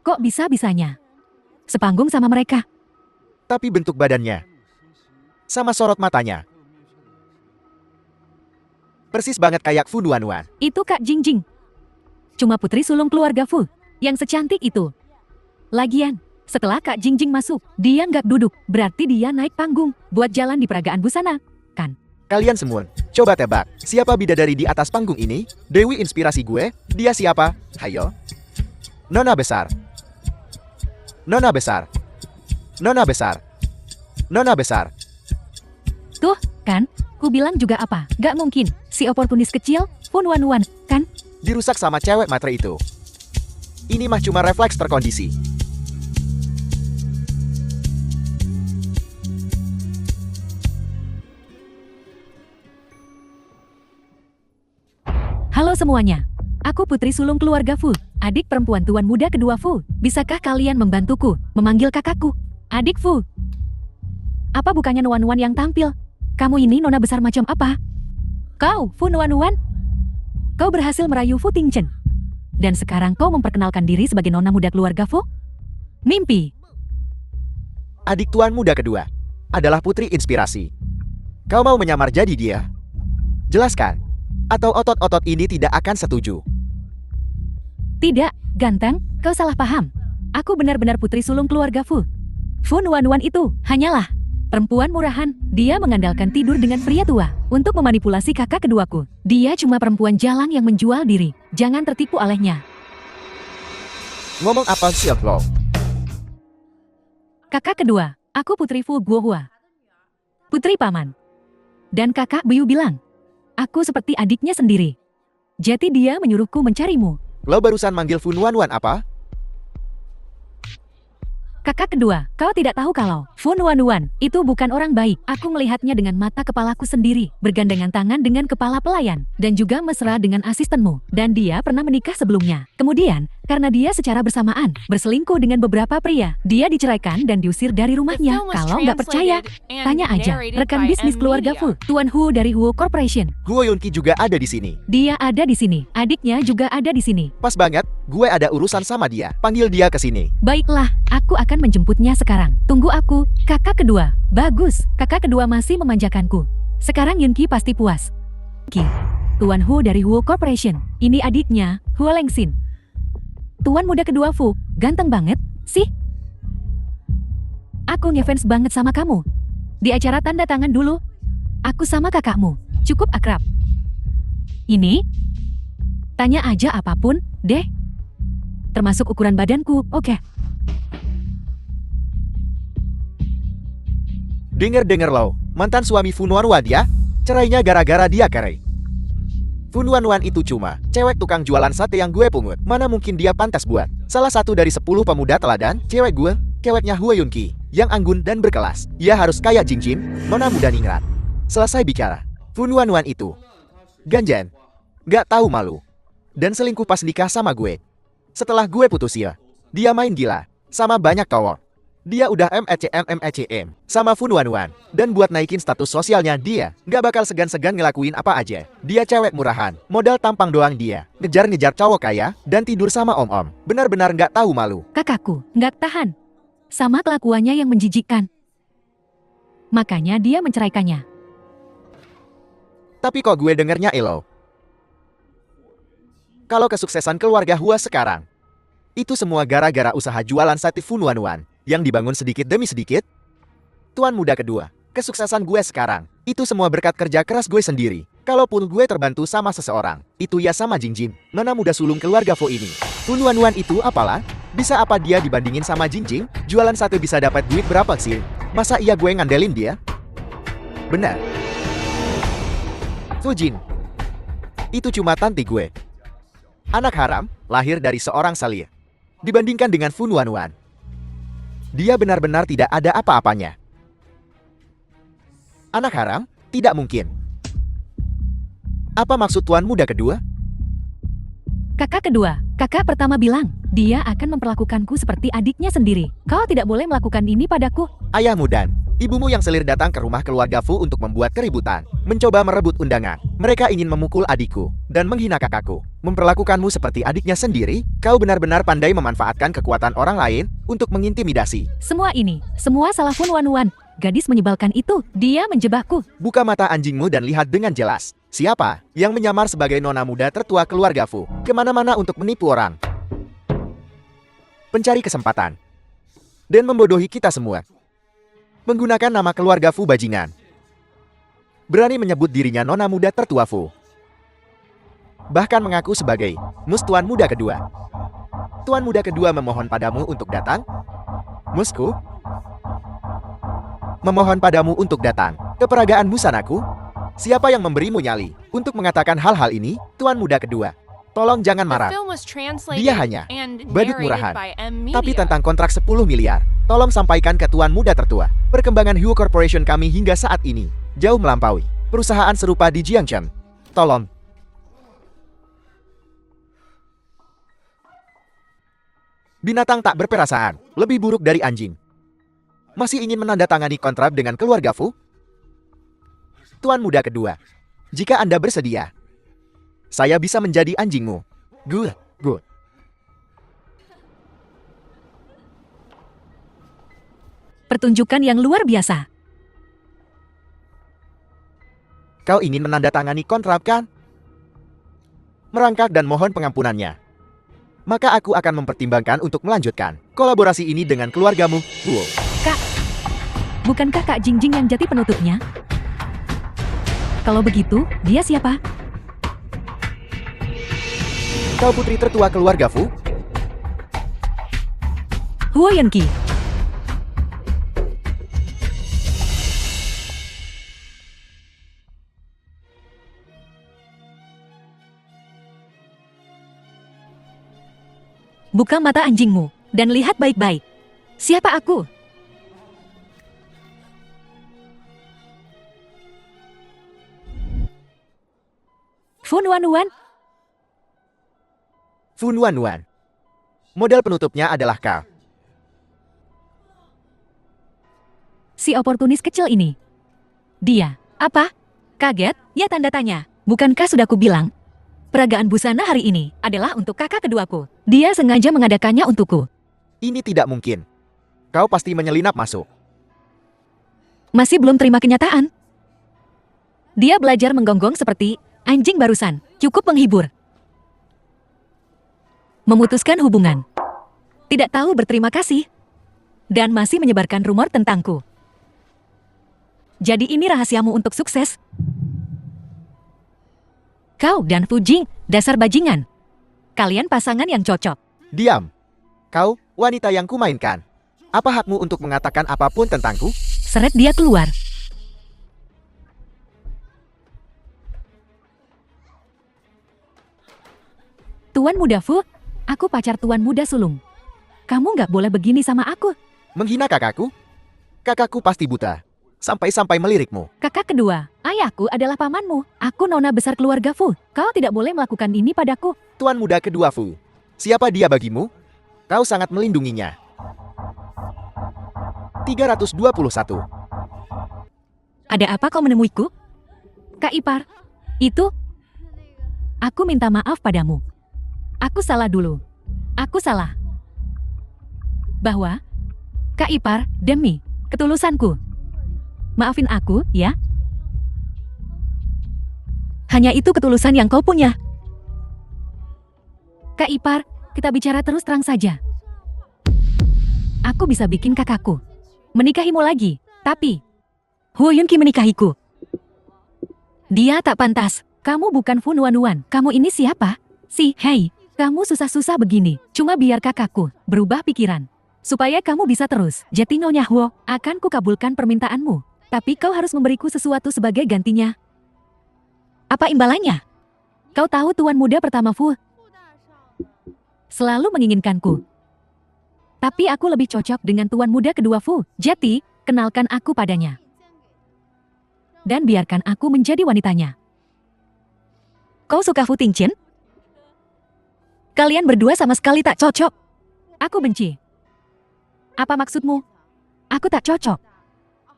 Kok bisa-bisanya sepanggung sama mereka? Tapi bentuk badannya sama sorot matanya Persis banget kayak Fu Nuan. Itu Kak Jingjing. Cuma putri sulung keluarga Fu yang secantik itu. Lagian, setelah Kak Jingjing masuk, dia nggak duduk. Berarti dia naik panggung buat jalan di peragaan busana, kan? Kalian semua, coba tebak. Siapa bidadari di atas panggung ini? Dewi inspirasi gue? Dia siapa? Hayo. Nona besar. Nona besar. Nona besar. Nona besar. Tuh, kan? Ku bilang juga apa? Gak mungkin. Si oportunis kecil, Fu Nuan, kan? Dirusak sama cewek matre itu. Ini mah cuma refleks terkondisi. Halo semuanya. Aku putri sulung keluarga Fu, adik perempuan tuan muda kedua Fu. Bisakah kalian membantuku memanggil kakakku? Adik Fu. Apa bukannya Nuan yang tampil? Kamu ini nona besar macam apa? Kau, Fu Nuan? Kau berhasil merayu Fu Tingchen. Dan sekarang kau memperkenalkan diri sebagai nona muda keluarga Fu? Mimpi. Adik tuan muda kedua adalah putri inspirasi. Kau mau menyamar jadi dia? Jelaskan. Atau otot-otot ini tidak akan setuju? Tidak, ganteng, kau salah paham. Aku benar-benar putri sulung keluarga Fu. Fu Nuan itu hanyalah perempuan murahan. Dia mengandalkan tidur dengan pria tua untuk memanipulasi kakak keduaku. Dia cuma perempuan jalang yang menjual diri. Jangan tertipu olehnya. Ngomong apa sih lo? Kakak kedua, aku putri Fu Guohua. Putri paman. Dan kakak Biu bilang, aku seperti adiknya sendiri. Jadi dia menyuruhku mencarimu. Lo barusan manggil Fu Nuan apa? Kakak kedua, kau tidak tahu kalau Fu Nuan itu bukan orang baik. Aku melihatnya dengan mata kepalaku sendiri, bergandengan tangan dengan kepala pelayan, dan juga mesra dengan asistenmu. Dan dia pernah menikah sebelumnya. Kemudian, karena dia secara bersamaan berselingkuh dengan beberapa pria, dia diceraikan dan diusir dari rumahnya. Kalau nggak percaya, tanya aja rekan bisnis keluarga Fu, Tuan Hu dari Huo Corporation. Guo Yunqi juga ada di sini. Dia ada di sini. Adiknya juga ada di sini. Pas banget, gue ada urusan sama dia. Panggil dia ke sini. Baiklah, aku akan menjemputnya sekarang. Tunggu aku, kakak kedua. Bagus, kakak kedua masih memanjakanku. Sekarang Yunqi pasti puas. Ki, Tuan Hu dari Huo Corporation. Ini adiknya, Huo Lengxin. Tuan muda kedua Fu, ganteng banget, sih. Aku ngefans banget sama kamu. Di acara tanda tangan dulu, aku sama kakakmu, cukup akrab. Ini? Tanya aja apapun, deh. Termasuk ukuran badanku, oke. Dengar lo, mantan suami Fu Nuan ya? Cerainya gara-gara dia cerai. Fu Nuan itu cuma cewek tukang jualan sate yang gue pungut. Mana mungkin dia pantas buat salah satu dari 10 pemuda teladan. Cewek gue, ceweknya Huo Yunqi, yang anggun dan berkelas. Ia harus kayak Jingjing, nona muda ningrat. Selesai bicara, Fu Nuan itu ganjen, gak tahu malu, dan selingkuh pas nikah sama gue. Setelah gue putus dia main gila sama banyak cowok. Dia udah MECM sama Fu Nuan. Dan buat naikin status sosialnya dia gak bakal segan-segan ngelakuin apa aja. Dia cewek murahan, modal tampang doang dia. Ngejar-ngejar cowok kaya dan tidur sama om-om. Benar-benar gak tahu malu. Kakakku gak tahan sama kelakuannya yang menjijikkan. Makanya dia menceraikannya. Tapi kok gue dengernya elo. Kalau kesuksesan keluarga Hua sekarang, itu semua gara-gara usaha jualan sate Fu Nuan yang dibangun sedikit demi sedikit. Tuan muda kedua, kesuksesan gue sekarang, itu semua berkat kerja keras gue sendiri. Kalaupun gue terbantu sama seseorang, itu ya sama Jingjing, nona muda sulung keluarga Fu ini. Fu Nuan itu apalah? Bisa apa dia dibandingin sama Jingjing? Jualan sate bisa dapat duit berapa sih? Masa iya gue ngandelin dia? Benar. Fu Jin, itu cuma tanti gue. Anak haram, lahir dari seorang salir. Dibandingkan dengan Fu Nuan, dia benar-benar tidak ada apa-apanya. Anak haram? Tidak mungkin. Apa maksud tuan muda kedua? Kakak kedua, kakak pertama bilang, dia akan memperlakukanku seperti adiknya sendiri. Kau tidak boleh melakukan ini padaku. Ayahmu dan ibumu yang selir datang ke rumah keluarga Fu untuk membuat keributan, mencoba merebut undangan. Mereka ingin memukul adikku dan menghina kakakku. Memperlakukanmu seperti adiknya sendiri. Kau benar-benar pandai memanfaatkan kekuatan orang lain untuk mengintimidasi. Semua ini, semua salah Fu Nuan. Gadis menyebalkan itu, dia menjebakku. Buka mata anjingmu dan lihat dengan jelas. Siapa yang menyamar sebagai nona muda tertua keluarga Fu kemana-mana untuk menipu orang? Pencari kesempatan. Dan membodohi kita semua. Menggunakan nama keluarga Fu bajingan. Berani menyebut dirinya nona muda tertua Fu. Bahkan mengaku sebagai mus tuan muda kedua. Tuan muda kedua memohon padamu untuk datang? Musku? Memohon padamu untuk datang ke peragaan busanaku? Siapa yang memberimu nyali untuk mengatakan hal-hal ini, Tuan muda kedua? Tolong jangan marah. Dia hanya badut murahan. Tapi tentang kontrak 10 miliar, tolong sampaikan ke Tuan muda tertua. Perkembangan Huo Corporation kami hingga saat ini jauh melampaui perusahaan serupa di Jiangchen. Tolong. Binatang tak berperasaan, lebih buruk dari anjing. Masih ingin menandatangani kontrak dengan keluarga Fu? Tuan muda kedua, jika Anda bersedia, saya bisa menjadi anjingmu. Good. Pertunjukan yang luar biasa. Kau ingin menandatangani kontrak kan? Merangkak dan mohon pengampunannya. Maka aku akan mempertimbangkan untuk melanjutkan kolaborasi ini dengan keluargamu. Wow. Kak, bukankah Kak Jingjing yang jadi penutupnya? Kalau begitu, dia siapa? Kau putri tertua keluarga Fu? Huo Yanqi. Buka mata anjingmu dan lihat baik-baik. Siapa aku? Fu Nuan. Fu Nuan. Model penutupnya adalah kau. Si oportunis kecil ini. Dia, apa? Kaget? Ya tanda tanya. Bukankah sudah kubilang? Peragaan busana hari ini adalah untuk kakak keduaku. Dia sengaja mengadakannya untukku. Ini tidak mungkin. Kau pasti menyelinap masuk. Masih belum terima kenyataan. Dia belajar menggonggong seperti anjing barusan. Cukup menghibur. Memutuskan hubungan. Tidak tahu berterima kasih. Dan masih menyebarkan rumor tentangku. Jadi ini rahasiamu untuk sukses. Kau dan Fu Jing, dasar bajingan. Kalian pasangan yang cocok. Diam. Kau, wanita yang kumainkan. Apa hakmu untuk mengatakan apapun tentangku? Seret dia keluar. Tuan muda Fu, aku pacar Tuan muda sulung. Kamu nggak boleh begini sama aku. Menghina kakakku? Kakakku pasti buta. Sampai-sampai melirikmu. Kakak kedua, ayahku adalah pamanmu. Aku nona besar keluarga Fu. Kau tidak boleh melakukan ini padaku. Tuan muda kedua Fu. Siapa dia bagimu? Kau sangat melindunginya. 321. Ada apa kau menemuiku? Kak Ipar, itu... Aku minta maaf padamu. Aku salah dulu. Aku salah. Bahwa... Kak Ipar, demi ketulusanku. Maafin aku, ya. Hanya itu ketulusan yang kau punya. Kak Ipar, kita bicara terus terang saja. Aku bisa bikin kakakku menikahimu lagi, tapi Huo Yunqi menikahiku. Dia tak pantas. Kamu bukan Fu Nuan. Kamu ini siapa? Hei, kamu susah-susah begini. Cuma biar kakakku berubah pikiran. Supaya kamu bisa terus jadi Nyonya Huo, akan kukabulkan permintaanmu. Tapi kau harus memberiku sesuatu sebagai gantinya. Apa imbalannya? Kau tahu tuan muda pertama Fu selalu menginginkanku. Tapi aku lebih cocok dengan tuan muda kedua Fu. Jadi, kenalkan aku padanya. Dan biarkan aku menjadi wanitanya. Kau suka Fu Tingqian? Kalian berdua sama sekali tak cocok. Aku benci. Apa maksudmu? Aku tak cocok.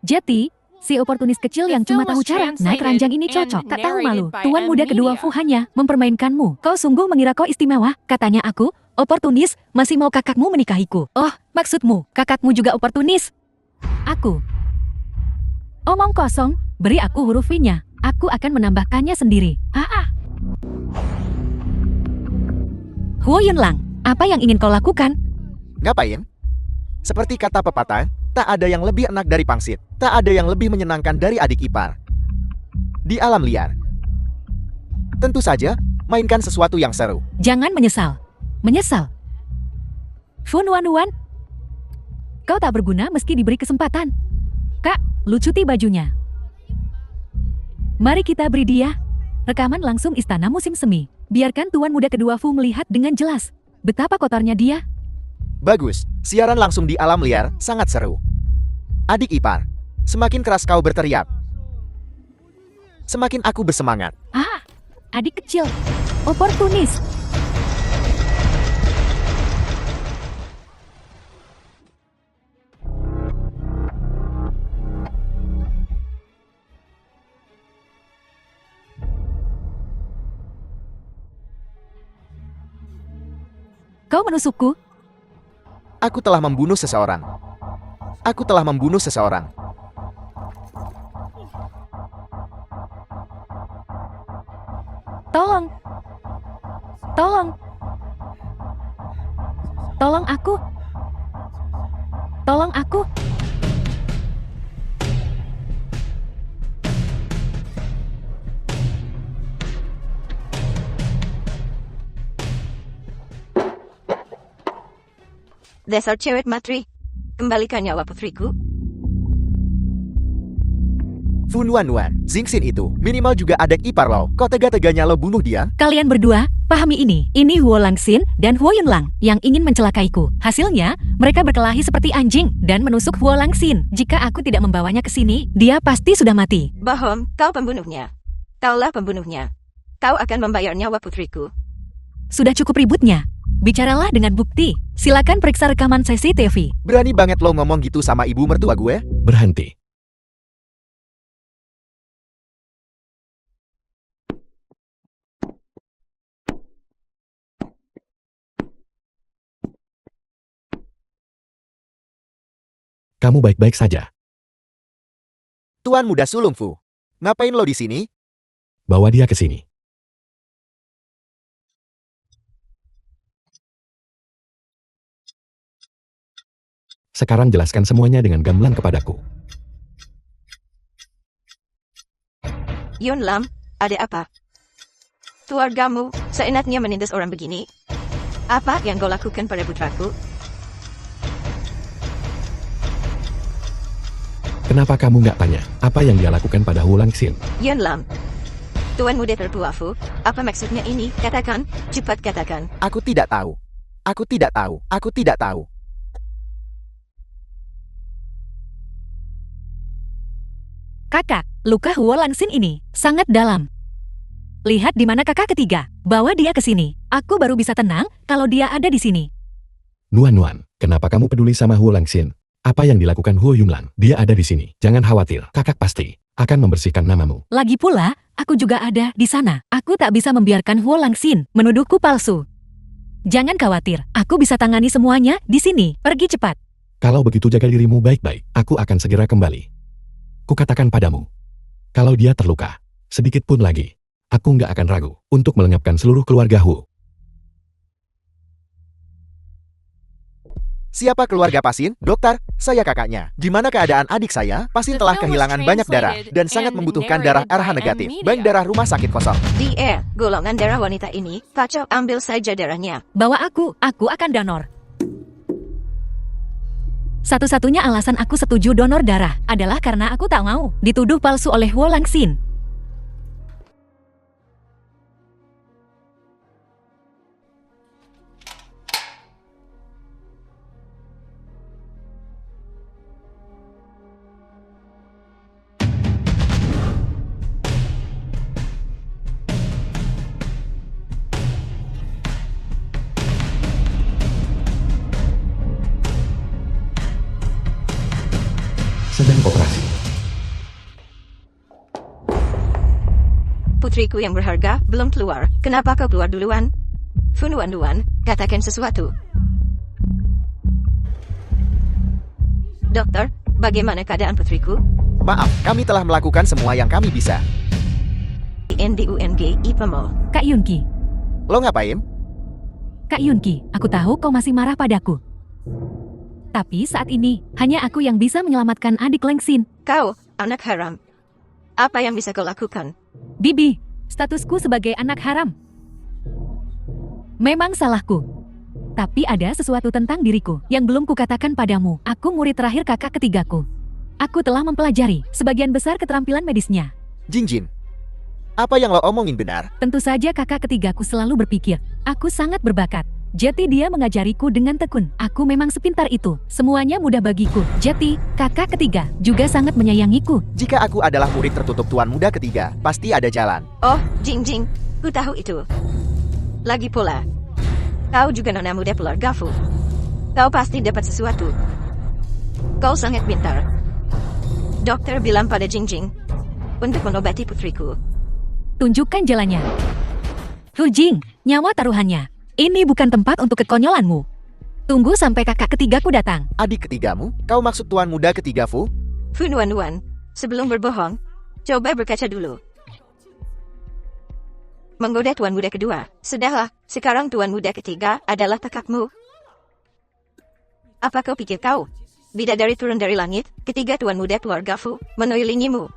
Jadi, si oportunis kecil yang cuma tahu cara naik ranjang ini cocok. Tak tahu malu. Tuan muda kedua Fu hanya mempermainkanmu. Kau sungguh mengira kau istimewa? Katanya aku, oportunis, masih mau kakakmu menikahiku. Oh, maksudmu, kakakmu juga oportunis? Aku Omong kosong, beri aku huruf V-nya. Aku akan menambahkannya sendiri. Huo Yunlang, apa yang ingin kau lakukan? Ngapain? Seperti kata pepatah, tak ada yang lebih enak dari pangsit. Tak ada yang lebih menyenangkan dari adik ipar. Di alam liar. Tentu saja, mainkan sesuatu yang seru. Jangan menyesal. Menyesal. Fu Nuan, kau tak berguna meski diberi kesempatan. Kak, lucuti bajunya. Mari kita beri dia. Rekaman langsung istana musim semi. Biarkan tuan muda kedua Fu melihat dengan jelas betapa kotornya dia. Bagus, siaran langsung di alam liar, sangat seru. Adik ipar, semakin keras kau berteriak, semakin aku bersemangat. Adik kecil. Oportunis. Kau menusukku? Aku telah membunuh seseorang. Aku telah membunuh seseorang. Tolong. Tolong. Tolong aku. Tolong aku. Dasar cewek matri. Kembalikan nyawa putriku. Fu Nuan, Xingxin itu minimal juga adik ipar lo. Kau tega-teganya lo bunuh dia? Kalian berdua, pahami ini. Ini Huo Langxin dan Huo Yunlang yang ingin mencelakaiku. Hasilnya, mereka berkelahi seperti anjing dan menusuk Huo Langxin. Jika aku tidak membawanya ke sini, dia pasti sudah mati. Bohong, kau pembunuhnya. Kaulah pembunuhnya. Kau akan membayar nyawa putriku. Sudah cukup ributnya. Bicaralah dengan bukti. Silakan periksa rekaman CCTV. Berani banget lo ngomong gitu sama ibu mertua gue? Berhenti. Kamu baik-baik saja. Tuan muda sulung Fu. Ngapain lo di sini? Bawa dia ke sini. Sekarang jelaskan semuanya dengan gamblang kepadaku. Yun Lam, ada apa? Keluargamu seenaknya menindas orang begini? Apa yang kau lakukan pada putraku? Kenapa kamu nggak tanya apa yang dia lakukan pada Huo Langxin? Yun Lam, Tuan muda tertua Fu, apa maksudnya ini? Katakan, cepat katakan. Aku tidak tahu. Aku tidak tahu. Aku tidak tahu. Kakak, luka Huo Langxin ini sangat dalam. Lihat di mana kakak ketiga. Bawa dia ke sini. Aku baru bisa tenang kalau dia ada di sini. Nuan, kenapa kamu peduli sama Huo Langxin? Apa yang dilakukan Huo Yunlang? Dia ada di sini. Jangan khawatir, kakak pasti akan membersihkan namamu. Lagi pula, aku juga ada di sana. Aku tak bisa membiarkan Huo Langxin menuduhku palsu. Jangan khawatir, aku bisa tangani semuanya di sini. Pergi cepat. Kalau begitu jaga dirimu baik-baik. Aku akan segera kembali. Kukatakan padamu, kalau dia terluka, sedikit pun lagi, aku nggak akan ragu untuk melenyapkan seluruh keluarga Hu. Siapa keluarga Pasin? Dokter, saya kakaknya. Gimana keadaan adik saya? Pasin telah kehilangan banyak darah dan sangat membutuhkan darah RH negatif. Bank darah rumah sakit kosong. Dia, golongan darah wanita ini, kacau, ambil saja darahnya. Bawa aku akan donor. Satu-satunya alasan aku setuju donor darah adalah karena aku tak mau dituduh palsu oleh Huo Langxin. Sedang operasi. Putriku yang berharga belum keluar. Kenapa kau keluar duluan? Fu Nuan, katakan sesuatu. Dokter, bagaimana keadaan putriku? Maaf, kami telah melakukan semua yang kami bisa. NDUNG IPAMO. Kak Yunki, Lo ngapain? Kak Yunki, aku tahu kau masih marah padaku. Tapi saat ini, hanya aku yang bisa menyelamatkan adik Lengsin. Kau, anak haram. Apa yang bisa kau lakukan? Bibi, statusku sebagai anak haram. Memang salahku. Tapi ada sesuatu tentang diriku yang belum kukatakan padamu. Aku murid terakhir kakak ketigaku. Aku telah mempelajari sebagian besar keterampilan medisnya. Jingjin, apa yang lo omongin benar? Tentu saja kakak ketigaku selalu berpikir, aku sangat berbakat. Jadi dia mengajariku dengan tekun. Aku memang sepintar itu. Semuanya mudah bagiku. Jadi, kakak ketiga juga sangat menyayangiku. Jika aku adalah murid tertutup Tuan Muda ketiga, pasti ada jalan. Oh, Jingjing, ku tahu itu. Lagi pula, kau juga nona muda keluarga Fu. Kau pasti dapat sesuatu. Kau sangat pintar. Dokter bilang pada Jingjing untuk mengobati putriku. Tunjukkan jalannya. Fu Jing, nyawa taruhannya. Ini bukan tempat untuk kekonyolanmu. Tunggu sampai kakak ketigaku datang. Adik ketigamu? Kau maksud Tuan Muda ketiga Fu? Fu Nuan, sebelum berbohong, coba berkaca dulu. Menggoda Tuan Muda kedua. Sudahlah, sekarang Tuan Muda ketiga adalah kakakmu. Apa kau pikir kau? Bidadari turun dari langit, ketiga Tuan Muda keluarga Fu mengelilingimu.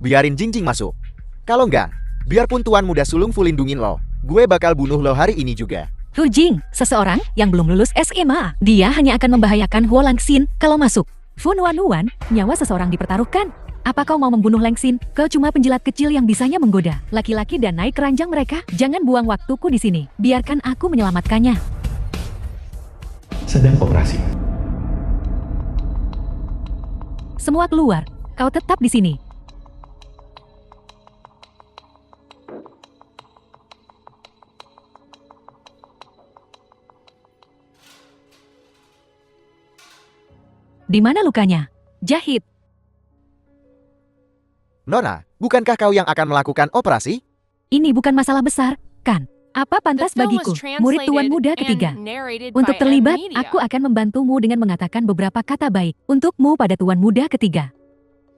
Biarin Jingjing masuk. Kalau enggak, biarpun Tuan Muda sulung Fu lindungin lo, gue bakal bunuh lo hari ini juga. Fu Jing, seseorang yang belum lulus SMA. Dia hanya akan membahayakan Huo Langxin kalau masuk. Fu Nuan, nyawa seseorang dipertaruhkan. Apa kau mau membunuh Lengsin? Kau cuma penjilat kecil yang bisanya menggoda laki-laki dan naik keranjang mereka. Jangan buang waktuku di sini. Biarkan aku menyelamatkannya. Sedang operasi. Semua keluar. Kau tetap di sini. Di mana lukanya? Jahit. Nona, bukankah kau yang akan melakukan operasi? Ini bukan masalah besar, kan? Apa pantas bagiku, murid Tuan Muda ketiga? Untuk terlibat, aku akan membantumu dengan mengatakan beberapa kata baik untukmu pada Tuan Muda ketiga.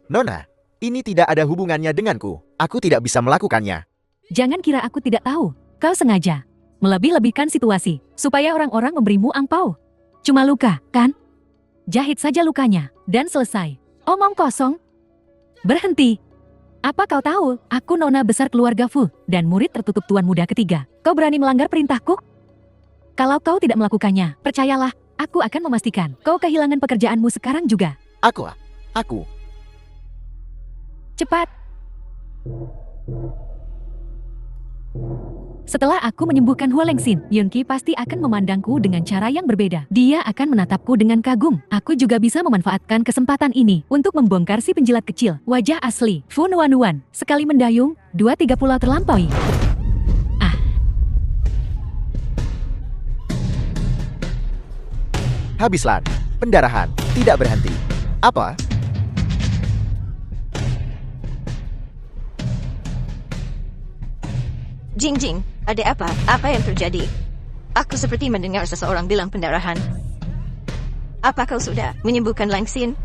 Nona, ini tidak ada hubungannya denganku. Aku tidak bisa melakukannya. Jangan kira aku tidak tahu. Kau sengaja melebih-lebihkan situasi supaya orang-orang memberimu angpau. Cuma luka, kan? Jahit saja lukanya dan selesai. Omong kosong. Berhenti. Apa kau tahu? Aku nona besar keluarga Fu dan murid tertutup Tuan Muda ketiga. Kau berani melanggar perintahku? Kalau kau tidak melakukannya, percayalah, aku akan memastikan kau kehilangan pekerjaanmu sekarang juga. Aku. Cepat. Setelah aku menyembuhkan Huo Lengsin, Yunki pasti akan memandangku dengan cara yang berbeda. Dia akan menatapku dengan kagum. Aku juga bisa memanfaatkan kesempatan ini untuk membongkar si penjilat kecil. Wajah asli, Fu Nuan. Sekali mendayung, 2-3 pulau terlampaui. Habislah. Pendarahan. Tidak berhenti. Apa? Jingjing, ada apa? Apa yang terjadi? Aku seperti mendengar seseorang bilang pendarahan. Apa kau sudah menyembuhkan Lengsin?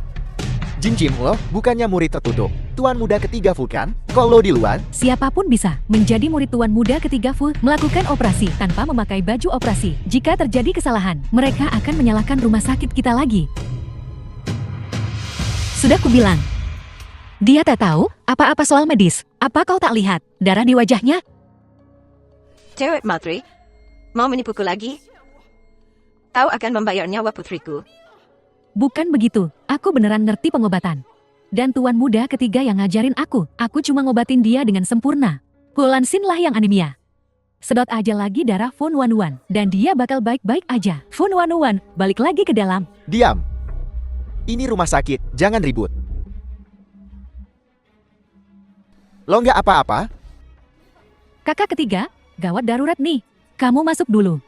Jingjing lo bukannya murid tertutup Tuan Muda ketiga Fu kan? Kok lo di luar? Siapapun bisa menjadi murid Tuan Muda ketiga Fu melakukan operasi tanpa memakai baju operasi. Jika terjadi kesalahan, mereka akan menyalahkan rumah sakit kita lagi. Sudah kubilang. Dia tak tahu apa-apa soal medis. Apa kau tak lihat darah di wajahnya? Cewek Matri, mau menipuku lagi? Kau akan membayar nyawa putriku. Bukan begitu, aku beneran ngerti pengobatan. Dan Tuan Muda ketiga yang ngajarin aku cuma ngobatin dia dengan sempurna. Huo Lengsin lah yang anemia. Sedot aja lagi darah Fu Nuan, dan dia bakal baik-baik aja. Fu Nuan, balik lagi ke dalam. Diam. Ini rumah sakit, jangan ribut. Lo nggak apa-apa? Kakak ketiga, gawat darurat nih. Kamu masuk dulu.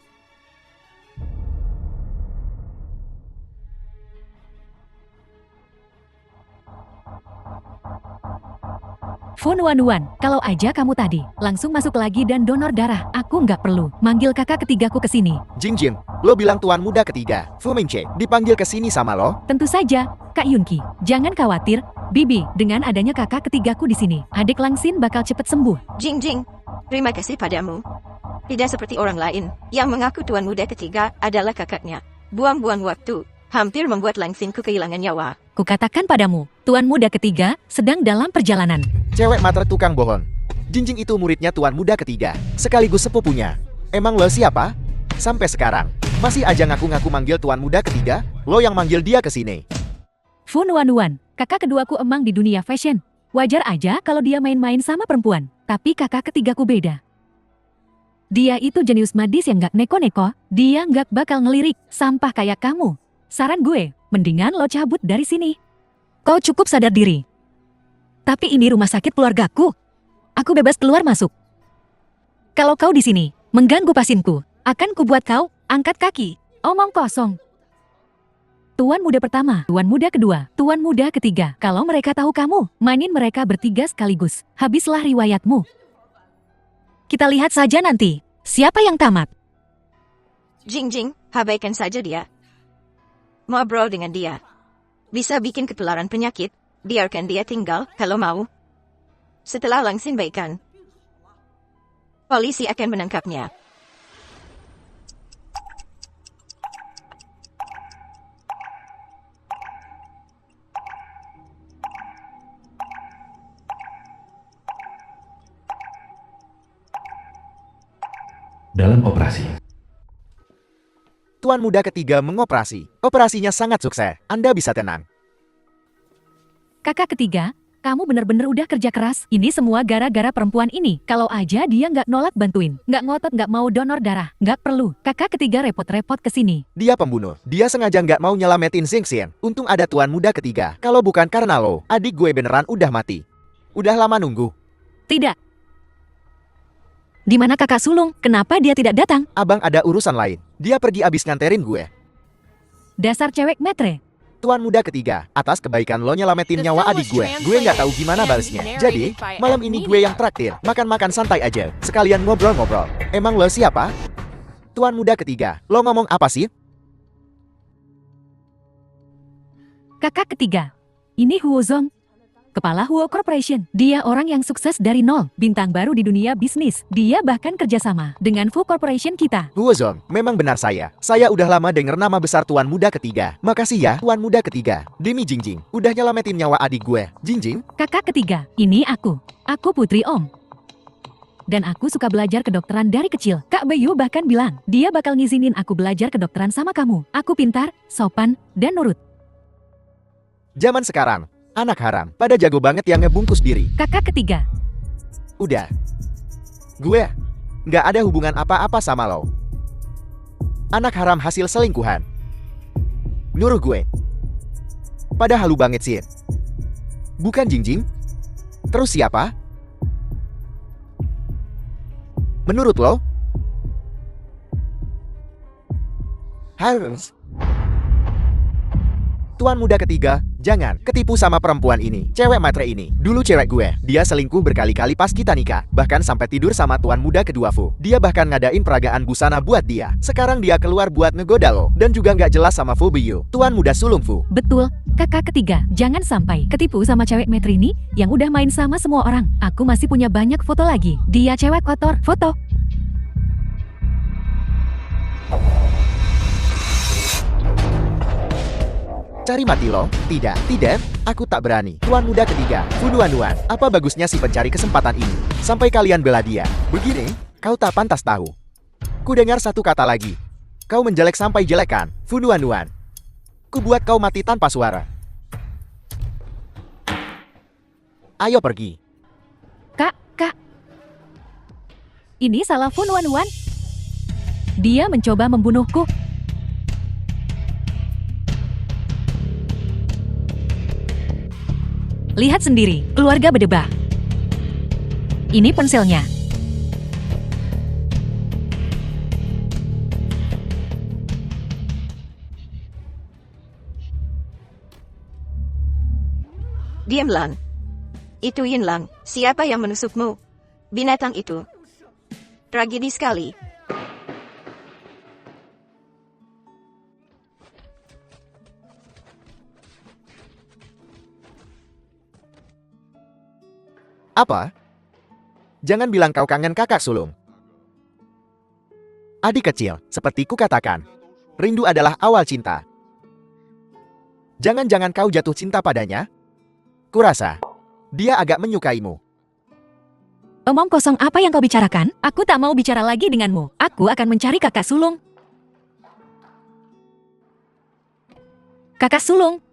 Fu Nuan, kalau aja kamu tadi langsung masuk lagi dan donor darah, aku nggak perlu manggil kakak ketigaku ke sini. Jingjing, lo bilang Tuan Muda ketiga Fu Mingche dipanggil ke sini sama lo? Tentu saja, Kak Yunki. Jangan khawatir, Bibi, dengan adanya kakak ketigaku di sini, adik Langsin bakal cepet sembuh. Jing Jing, terima kasih padamu. Tidak seperti orang lain, yang mengaku tuan muda ketiga adalah kakaknya. Buang-buang waktu, hampir membuat Langsinku kehilangan nyawa. Kukatakan padamu, tuan muda ketiga sedang dalam perjalanan. Cewek matre tukang bohong. Jinjing itu muridnya tuan muda ketiga, sekaligus sepupunya. Emang lo siapa? Sampai sekarang, masih aja ngaku-ngaku manggil tuan muda ketiga, lo yang manggil dia ke sini. Fu Nuan, kakak keduaku emang di dunia fashion. Wajar aja kalau dia main-main sama perempuan, tapi kakak ketigaku beda. Dia itu jenius madis yang gak neko-neko, dia gak bakal ngelirik, sampah kayak kamu. Saran gue, mendingan lo cabut dari sini. Kau cukup sadar diri. Tapi ini rumah sakit keluargaku. Aku bebas keluar masuk. Kalau kau di sini, mengganggu pasienku, akan kubuat kau angkat kaki. Omong kosong. Tuan muda pertama, tuan muda kedua, tuan muda ketiga. Kalau mereka tahu kamu, mainin mereka bertiga sekaligus. Habislah riwayatmu. Kita lihat saja nanti, siapa yang tamat. Jing Jing, abaikan saja dia. Ngobrol dengan dia. Bisa bikin ketularan penyakit, biarkan dia tinggal kalau mau. Setelah Langsin baikan, polisi akan menangkapnya. Dalam operasi. Tuan muda ketiga mengoperasi. Operasinya sangat sukses. Anda bisa tenang. Kakak ketiga, kamu bener-bener udah kerja keras. Ini semua gara-gara perempuan ini. Kalau aja dia nggak nolak bantuin, nggak ngotot nggak mau donor darah, nggak perlu. Kakak ketiga repot-repot kesini. Dia pembunuh. Dia sengaja nggak mau nyelamatin Xingxian. Untung ada tuan muda ketiga. Kalau bukan karena lo, adik gue beneran udah mati. Udah lama nunggu. Tidak. Di mana kakak sulung? Kenapa dia tidak datang? Abang ada urusan lain. Dia pergi abis nganterin gue. Dasar cewek metre. Tuan muda ketiga, atas kebaikan lo nyelamatin nyawa adik gue nggak tahu gimana balesnya. Jadi, malam ini gue yang traktir. Makan-makan santai aja. Sekalian ngobrol-ngobrol. Emang lo siapa? Tuan muda ketiga, lo ngomong apa sih? Kakak ketiga. Ini Huo Zong. Kepala Huo Corporation. Dia orang yang sukses dari nol. Bintang baru di dunia bisnis. Dia bahkan kerjasama dengan Fu Corporation kita. Huozong, memang benar saya. Saya udah lama denger nama besar tuan muda ketiga. Makasih ya, tuan muda ketiga. Demi Jingjing, udah nyelamatin nyawa adik gue. Jingjing? Kakak ketiga, ini aku. Aku putri Om. Dan aku suka belajar kedokteran dari kecil. Kak Bayu bahkan bilang, dia bakal ngizinin aku belajar kedokteran sama kamu. Aku pintar, sopan, dan nurut. Zaman sekarang, anak haram, pada jago banget yang ngebungkus diri. Kakak ketiga. Udah. Gue nggak ada hubungan apa-apa sama lo. Anak haram hasil selingkuhan. Nyuruh gue. Pada halu banget sih. Bukan Jingjing? Terus siapa? Menurut lo? Harus. Tuan muda ketiga, jangan ketipu sama perempuan ini. Cewek matre ini. Dulu cewek gue. Dia selingkuh berkali-kali pas kita nikah. Bahkan sampai tidur sama tuan muda kedua Fu. Dia bahkan ngadain peragaan busana buat dia. Sekarang dia keluar buat ngegoda lo. Dan juga nggak jelas sama Fu Biyu. Tuan muda sulung Fu. Betul, kakak ketiga. Jangan sampai ketipu sama cewek matre ini yang udah main sama semua orang. Aku masih punya banyak foto lagi. Dia cewek kotor. Foto. Cari mati lo? Tidak, aku tak berani. Tuan muda ketiga, Fu Nuan. Apa bagusnya si pencari kesempatan ini? Sampai kalian bela dia. Begini, kau tak pantas tahu. Ku dengar satu kata lagi. Kau menjelek sampai jelekan, Fu Nuan. Ku buat kau mati tanpa suara. Ayo pergi. Kak. Ini salah Fu Nuan. Dia mencoba membunuhku. Lihat sendiri, keluarga berdebah. Ini ponselnya. Diam Lang. Itu Yin Lang. Siapa yang menusukmu? Binatang itu. Tragedi sekali. Apa? Jangan bilang kau kangen kakak sulung. Adik kecil, seperti kukatakan, rindu adalah awal cinta. Jangan-jangan kau jatuh cinta padanya? Kurasa, dia agak menyukaimu. Omong kosong apa yang kau bicarakan? Aku tak mau bicara lagi denganmu. Aku akan mencari kakak sulung. Kakak sulung.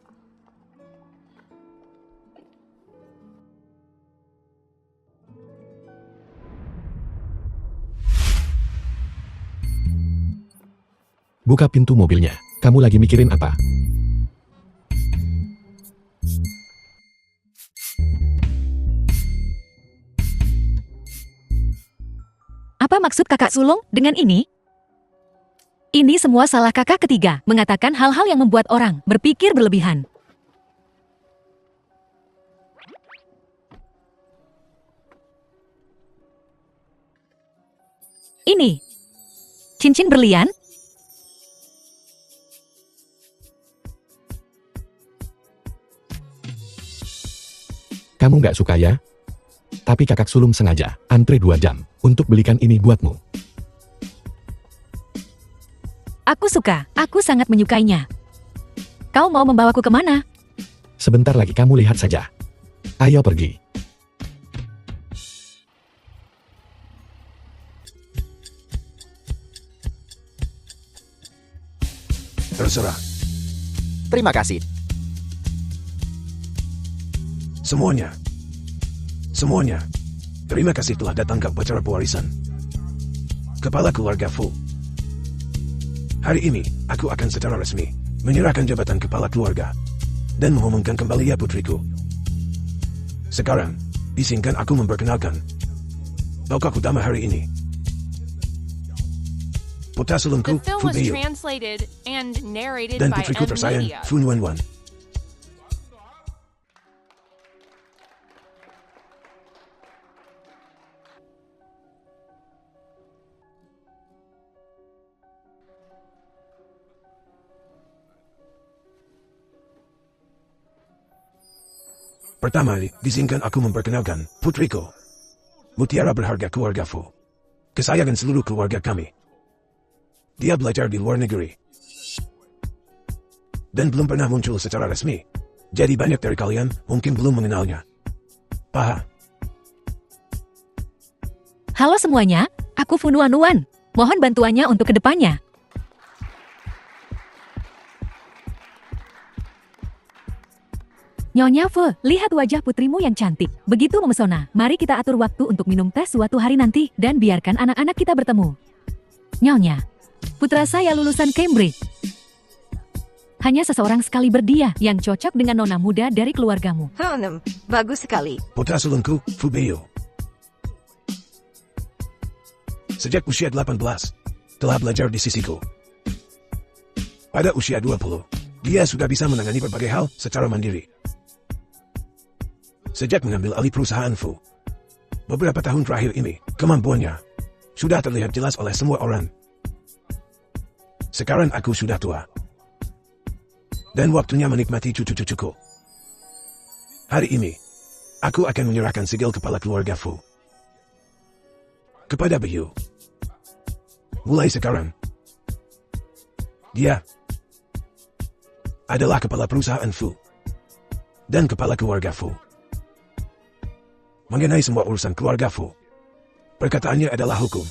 Buka pintu mobilnya. Kamu lagi mikirin apa? Apa maksud kakak sulung dengan ini? Ini semua salah kakak ketiga, mengatakan hal-hal yang membuat orang berpikir berlebihan. Ini cincin berlian? Kamu nggak suka ya? Tapi kakak sulung sengaja antre 2 jam untuk belikan ini buatmu. Aku suka, aku sangat menyukainya. Kau mau membawaku kemana? Sebentar lagi kamu lihat saja. Ayo pergi. Terserah. Terima kasih. Semuanya. Semuanya. Terima kasih telah datang ke upacara pewarisan. Kepala keluarga Fu. Hari ini, aku akan secara resmi menyerahkan jabatan kepala keluarga dan mengumumkan kembali ya putriku. Sekarang, izinkan aku memperkenalkan tokoh utama hari ini. Putra sulungku, The film Fu was Beiyu, translated and narrated dan by putriku M. tersayang, Media. Fu Nuanwan. Pertama, izinkan aku memperkenalkan putriku, mutiara berharga keluarga Fu. Kesayangan seluruh keluarga kami. Dia belajar di luar negeri. Dan belum pernah muncul secara resmi. Jadi banyak dari kalian mungkin belum mengenalnya. Paha. Halo semuanya, aku Fu Nuan. Mohon bantuannya untuk kedepannya. Nyonya Fu, lihat wajah putrimu yang cantik. Begitu memesona. Mari kita atur waktu untuk minum teh suatu hari nanti dan biarkan anak-anak kita bertemu. Nyonya, putra saya lulusan Cambridge. Hanya seseorang sekali berdia yang cocok dengan nona muda dari keluargamu. Bagus sekali. Putra sulungku, Fu Beiyu. Sejak usia 18, telah belajar di sisiku. Pada usia 20, dia sudah bisa menangani berbagai hal secara mandiri. Sejak mengambil alih perusahaan Fu, beberapa tahun terakhir ini, kemampuannya sudah terlihat jelas oleh semua orang. Sekarang aku sudah tua. Dan waktunya menikmati cucu-cucuku. Hari ini, aku akan menyerahkan sigil kepala keluarga Fu kepada Beiyu. Mulai sekarang, dia adalah kepala perusahaan Fu dan kepala keluarga Fu. Mengenai semua urusan keluarga Fu, perkataannya adalah hukum.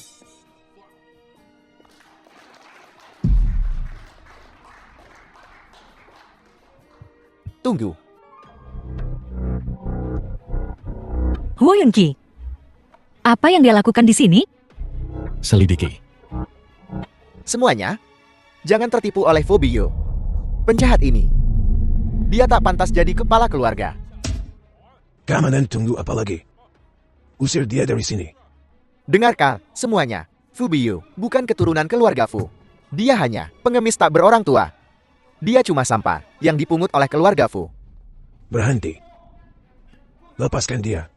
Tunggu. Huo Yunqi, apa yang dia lakukan di sini? Selidiki. Semuanya, jangan tertipu oleh Fu Beiyu. Penjahat ini. Dia tak pantas jadi kepala keluarga. Keamanan tunggu apa lagi? Usir dia dari sini. Dengarkan, semuanya. Fu Beiyu bukan keturunan keluarga Fu. Dia hanya pengemis tak berorang tua. Dia cuma sampah yang dipungut oleh keluarga Fu. Berhenti. Lepaskan dia.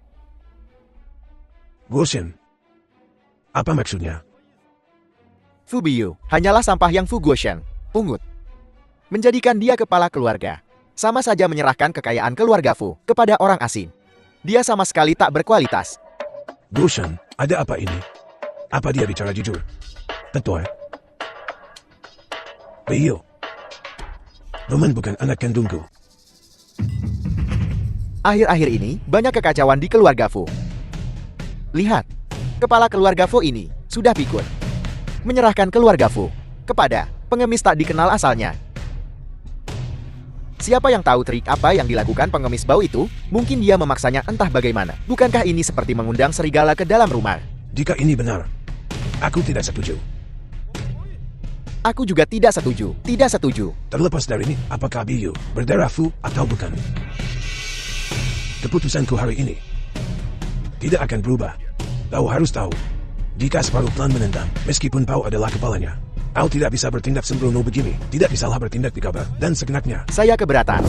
Guoshen. Apa maksudnya? Fu Beiyu hanyalah sampah yang Fu Guoshen pungut. Menjadikan dia kepala keluarga. Sama saja menyerahkan kekayaan keluarga Fu kepada orang asing. Dia sama sekali tak berkualitas. Gushan, ada apa ini? Apa dia bicara jujur? Betul. Beio. Roman bukan anak kandungku. Akhir-akhir ini, banyak kekacauan di keluarga Fu. Lihat, kepala keluarga Fu ini sudah pikun. Menyerahkan keluarga Fu kepada pengemis tak dikenal asalnya. Siapa yang tahu trik apa yang dilakukan pengemis bau itu? Mungkin dia memaksanya entah bagaimana. Bukankah ini seperti mengundang serigala ke dalam rumah? Jika ini benar, aku tidak setuju. Aku juga tidak setuju. Tidak setuju. Terlepas dari ini, apakah Beio berdarah Fu atau bukan? Keputusanku hari ini tidak akan berubah. Kau harus tahu, jika separuh klan menentang, meskipun kau adalah kepalanya, kau tidak bisa bertindak sembrono begini. Tidak bisalah bertindak gegabah dan segenapnya. Saya keberatan.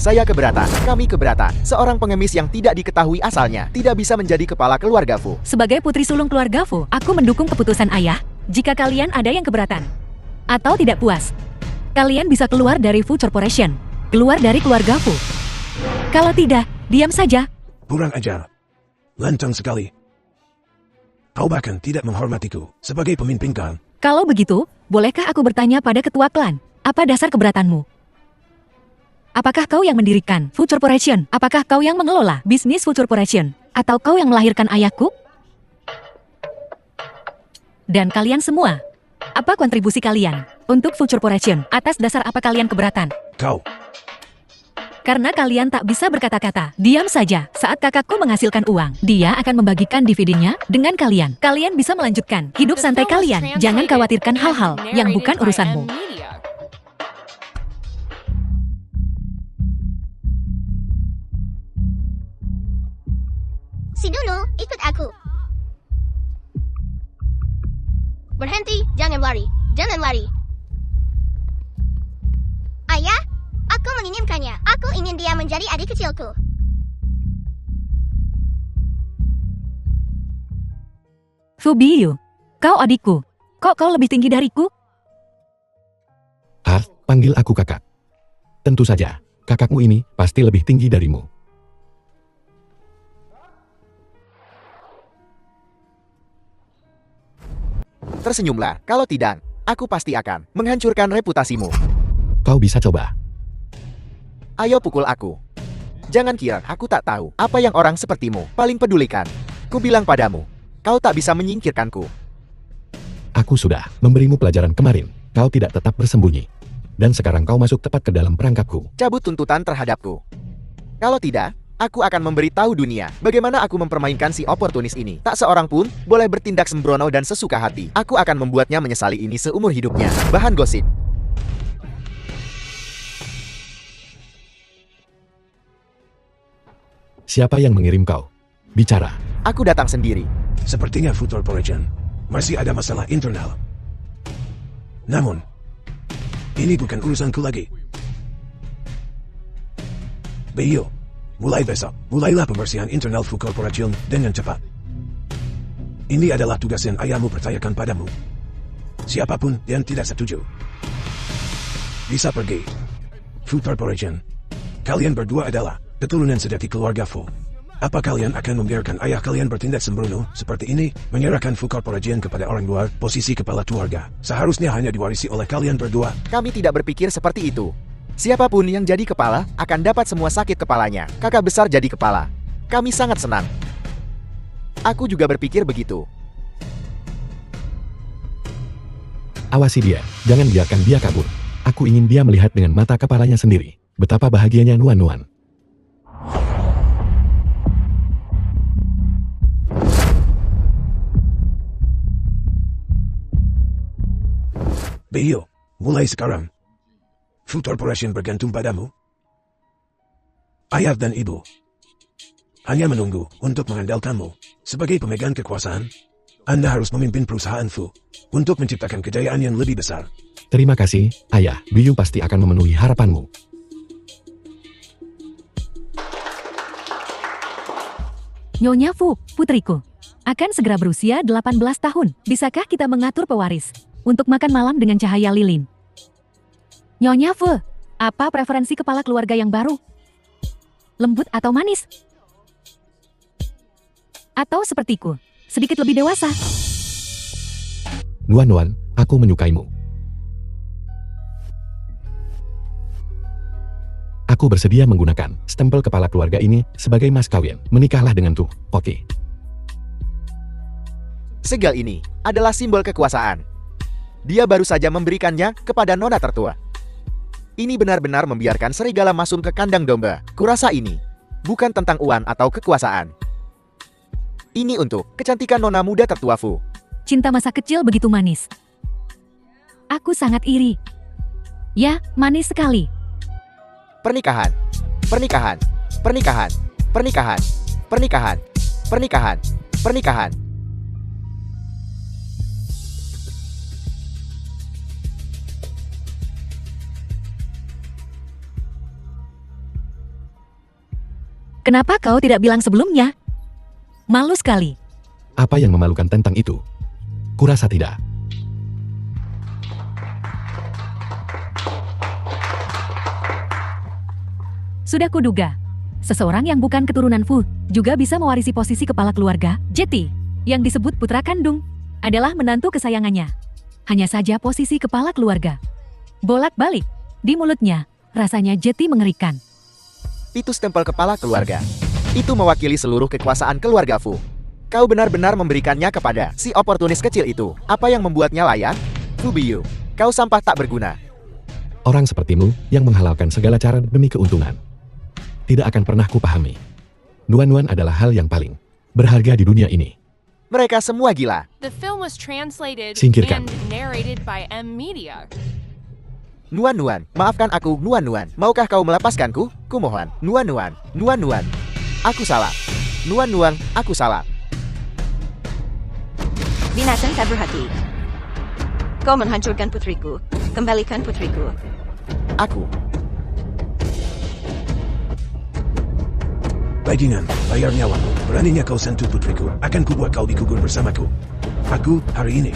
Saya keberatan. Kami keberatan. Seorang pengemis yang tidak diketahui asalnya tidak bisa menjadi kepala keluarga Fu. Sebagai putri sulung keluarga Fu, aku mendukung keputusan ayah. Jika kalian ada yang keberatan atau tidak puas, kalian bisa keluar dari Fu Corporation. Keluar dari keluarga Fu. Kalau tidak, diam saja. Kurang ajar. Lantang sekali. Kau bahkan tidak menghormatiku sebagai pemimpin klan. Kalau begitu, bolehkah aku bertanya pada ketua klan? Apa dasar keberatanmu? Apakah kau yang mendirikan Fu Corporation? Apakah kau yang mengelola bisnis Fu Corporation? Atau kau yang melahirkan ayahku? Dan kalian semua, apa kontribusi kalian untuk Fu Corporation? Atas dasar apa kalian keberatan? Kau. Karena kalian tak bisa berkata-kata. Diam saja. Saat kakakku menghasilkan uang, dia akan membagikan dividennya dengan kalian. Kalian bisa melanjutkan hidup santai kalian. Jangan khawatirkan hal-hal yang bukan urusanmu. Si Nunu, ikut aku. Berhenti, jangan lari. Jangan lari. Ayah, aku menginginkannya. Aku ingin dia menjadi adik kecilku. Fu Biyu, kau adikku. Kok kau lebih tinggi dariku? Panggil aku kakak. Tentu saja, kakakmu ini pasti lebih tinggi darimu. Tersenyumlah, kalau tidak, aku pasti akan menghancurkan reputasimu. Kau bisa coba. Ayo pukul aku. Jangan kira aku tak tahu apa yang orang sepertimu paling pedulikan. Ku bilang padamu, kau tak bisa menyingkirkanku. Aku sudah memberimu pelajaran kemarin. Kau tidak tetap bersembunyi. Dan sekarang kau masuk tepat ke dalam perangkapku. Cabut tuntutan terhadapku. Kalau tidak, aku akan memberitahu dunia bagaimana aku mempermainkan si oportunis ini. Tak seorang pun boleh bertindak sembrono dan sesuka hati. Aku akan membuatnya menyesali ini seumur hidupnya. Bahan gosip. Siapa yang mengirim kau? Bicara. Aku datang sendiri. Sepertinya Fu Corporation masih ada masalah internal. Namun, ini bukan urusanku lagi. Beio, mulai besok, mulailah pembersihan internal Fu Corporation dengan cepat. Ini adalah tugas yang ayahmu percayakan padamu. Siapapun yang tidak setuju bisa pergi. Fu Corporation, kalian berdua adalah keturunan sejati keluarga Fu. Apa kalian akan membiarkan ayah kalian bertindak sembrono seperti ini? Menyerahkan Fu Corporation kepada orang luar, posisi kepala keluarga seharusnya hanya diwarisi oleh kalian berdua. Kami tidak berpikir seperti itu. Siapapun yang jadi kepala akan dapat semua sakit kepalanya. Kakak besar jadi kepala. Kami sangat senang. Aku juga berpikir begitu. Awasi dia, jangan biarkan dia kabur. Aku ingin dia melihat dengan mata kepalanya sendiri. Betapa bahagianya Nuan-Nuan. Beio, mulai sekarang, Fu Corporation bergantung padamu. Ayah dan ibu hanya menunggu untuk mengandalkanmu. Sebagai pemegang kekuasaan, Anda harus memimpin perusahaan Fu untuk menciptakan kejayaan yang lebih besar. Terima kasih, Ayah. Biyu pasti akan memenuhi harapanmu. Nyonya Fu, putriku, akan segera berusia 18 tahun. Bisakah kita mengatur pewaris untuk makan malam dengan cahaya lilin? Nyonya Fu, apa preferensi kepala keluarga yang baru? Lembut atau manis? Atau sepertiku, sedikit lebih dewasa. Nuan, aku menyukaimu. Aku bersedia menggunakan stempel kepala keluarga ini sebagai mas kawin. Menikahlah denganku, oke? Segel ini adalah simbol kekuasaan. Dia baru saja memberikannya kepada nona tertua. Ini benar-benar membiarkan serigala masuk ke kandang domba. Kurasa ini bukan tentang uang atau kekuasaan. Ini untuk kecantikan nona muda tertua Fu. Cinta masa kecil begitu manis. Aku sangat iri. Ya, manis sekali. Pernikahan, pernikahan, pernikahan, pernikahan, pernikahan, pernikahan, pernikahan. Kenapa kau tidak bilang sebelumnya? Malu sekali. Apa yang memalukan tentang itu? Kurasa tidak. Sudah kuduga, seseorang yang bukan keturunan Fu juga bisa mewarisi posisi kepala keluarga. Jeti, yang disebut putra kandung, adalah menantu kesayangannya. Hanya saja posisi kepala keluarga. Bolak-balik, di mulutnya, rasanya Jeti mengerikan. Itu stempel kepala keluarga. Itu mewakili seluruh kekuasaan keluarga Fu. Kau benar-benar memberikannya kepada si oportunis kecil itu. Apa yang membuatnya layak? Fu Biyu, kau sampah tak berguna. Orang sepertimu yang menghalalkan segala cara demi keuntungan tidak akan pernah kupahami. Nuan adalah hal yang paling berharga di dunia ini. Mereka semua gila. The film was translated Singkirkan. and narrated by M Media. Nuan, maafkan aku, Nuan. Maukah kau melepaskanku? Kumohon. Nuan. Aku salah. Nuan, aku salah. Binatang tak berhati. Kau menghancurkan putriku. Kembalikan putriku. Aku. Bajingan, bayar nyawamu. Beraninya kau sentuh putriku. Akan kubuat kau dikubur bersamaku. Aku, hari ini.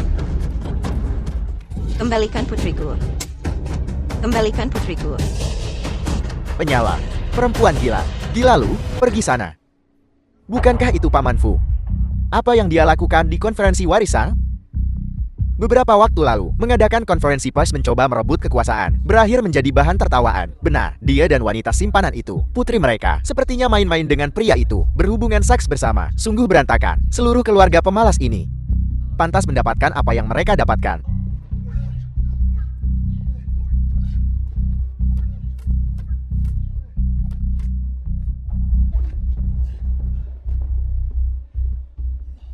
Kembalikan putriku. Kembalikan putriku. Penyala. Perempuan gila. Gila lu, pergi sana. Bukankah itu Paman Fu? Apa yang dia lakukan di konferensi warisan? Beberapa waktu lalu, mengadakan konferensi pers mencoba merebut kekuasaan, berakhir menjadi bahan tertawaan. Benar, dia dan wanita simpanan itu, putri mereka, sepertinya main-main dengan pria itu, berhubungan seks bersama, sungguh berantakan. Seluruh keluarga pemalas ini pantas mendapatkan apa yang mereka dapatkan.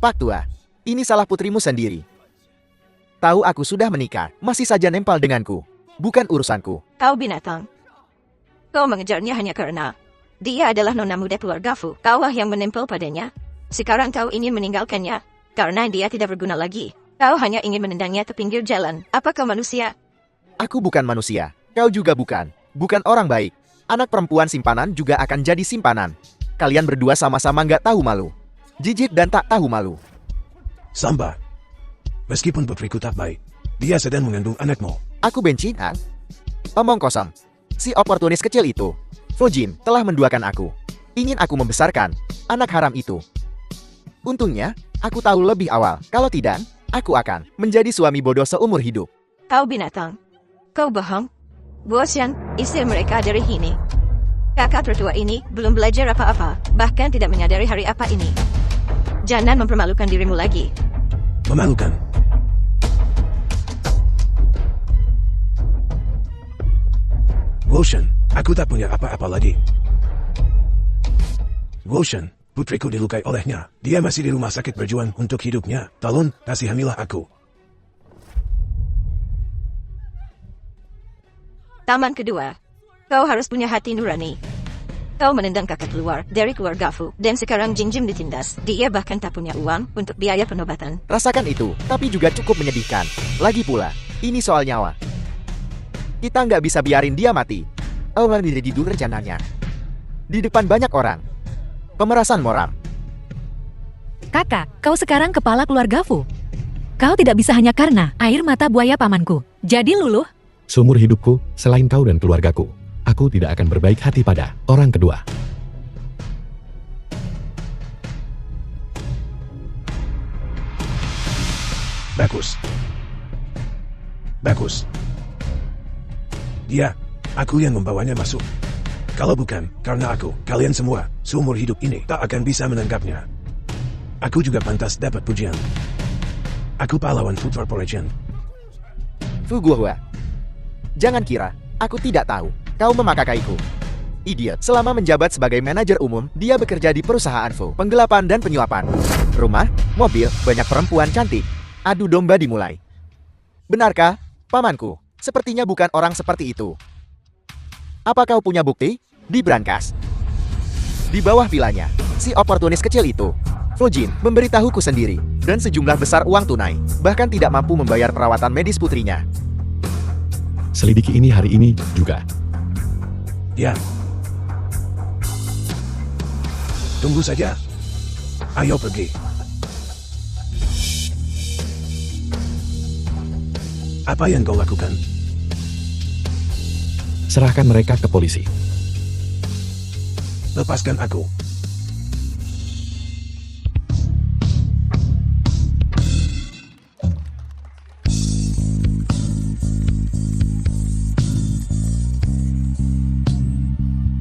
Pak Tua, ini salah putrimu sendiri. Tahu aku sudah menikah, masih saja nempel denganku. Bukan urusanku. Kau binatang. Kau mengejarnya hanya karena dia adalah nona muda keluarga Fu. Kaulah yang menempel padanya. Sekarang kau ingin meninggalkannya karena dia tidak berguna lagi. Kau hanya ingin menendangnya ke pinggir jalan. Apa kau manusia? Aku bukan manusia. Kau juga bukan. Bukan orang baik. Anak perempuan simpanan juga akan jadi simpanan. Kalian berdua sama-sama nggak tahu malu. Jijik dan tak tahu malu. Samba. Meskipun putriku tak baik, dia sedang mengandung anakmu. Aku benci, Hang. Omong kosong. Si oportunis kecil itu, Fujin, telah menduakan aku. Ingin aku membesarkan anak haram itu. Untungnya, aku tahu lebih awal. Kalau tidak, aku akan menjadi suami bodoh seumur hidup. Kau binatang. Kau bohong. Bosan, istri mereka dari sini. Kakak tertua ini belum belajar apa-apa, bahkan tidak menyadari hari apa ini. Jangan mempermalukan dirimu lagi. Memalukan. Roshan, aku tak punya apa-apa lagi. Roshan, putriku dilukai olehnya. Dia masih di rumah sakit berjuang untuk hidupnya. Tolong, kasihanilah aku. Taman kedua. Kau harus punya hati nurani. Kau menendang kakak keluar dari keluarga Fu, dan sekarang Jingjim ditindas. Dia bahkan tak punya uang untuk biaya pengobatan. Rasakan itu, tapi juga cukup menyedihkan. Lagi pula, ini soal nyawa. Kita nggak bisa biarin dia mati. Allah didul rencananya. Di depan banyak orang. Pemerasan moral. Kakak, kau sekarang kepala keluarga Fu. Kau tidak bisa hanya karena air mata buaya pamanku. Jadi luluh. Seumur hidupku, selain kau dan keluargaku, aku tidak akan berbaik hati pada orang kedua. Bagus. Bagus. Ya, aku yang membawanya masuk. Kalau bukan, karena aku, kalian semua, seumur hidup ini, tak akan bisa menangkapnya. Aku juga pantas dapat pujian. Aku pahlawan Food Corporation. Fu Guohua. Jangan kira, aku tidak tahu. Kau memakakaiku. Idiot. Selama menjabat sebagai manajer umum, dia bekerja di perusahaan Fu. Penggelapan dan penyuapan. Rumah, mobil, banyak perempuan cantik. Adu domba dimulai. Benarkah, pamanku? Sepertinya bukan orang seperti itu. Apa kau punya bukti? Di brankas. Di bawah vilanya, si oportunis kecil itu, Fujin, memberitahuku sendiri, dan sejumlah besar uang tunai, bahkan tidak mampu membayar perawatan medis putrinya. Selidiki ini hari ini juga. Ya. Tunggu saja. Ayo pergi. Apa yang kau lakukan? Serahkan mereka ke polisi. Lepaskan aku.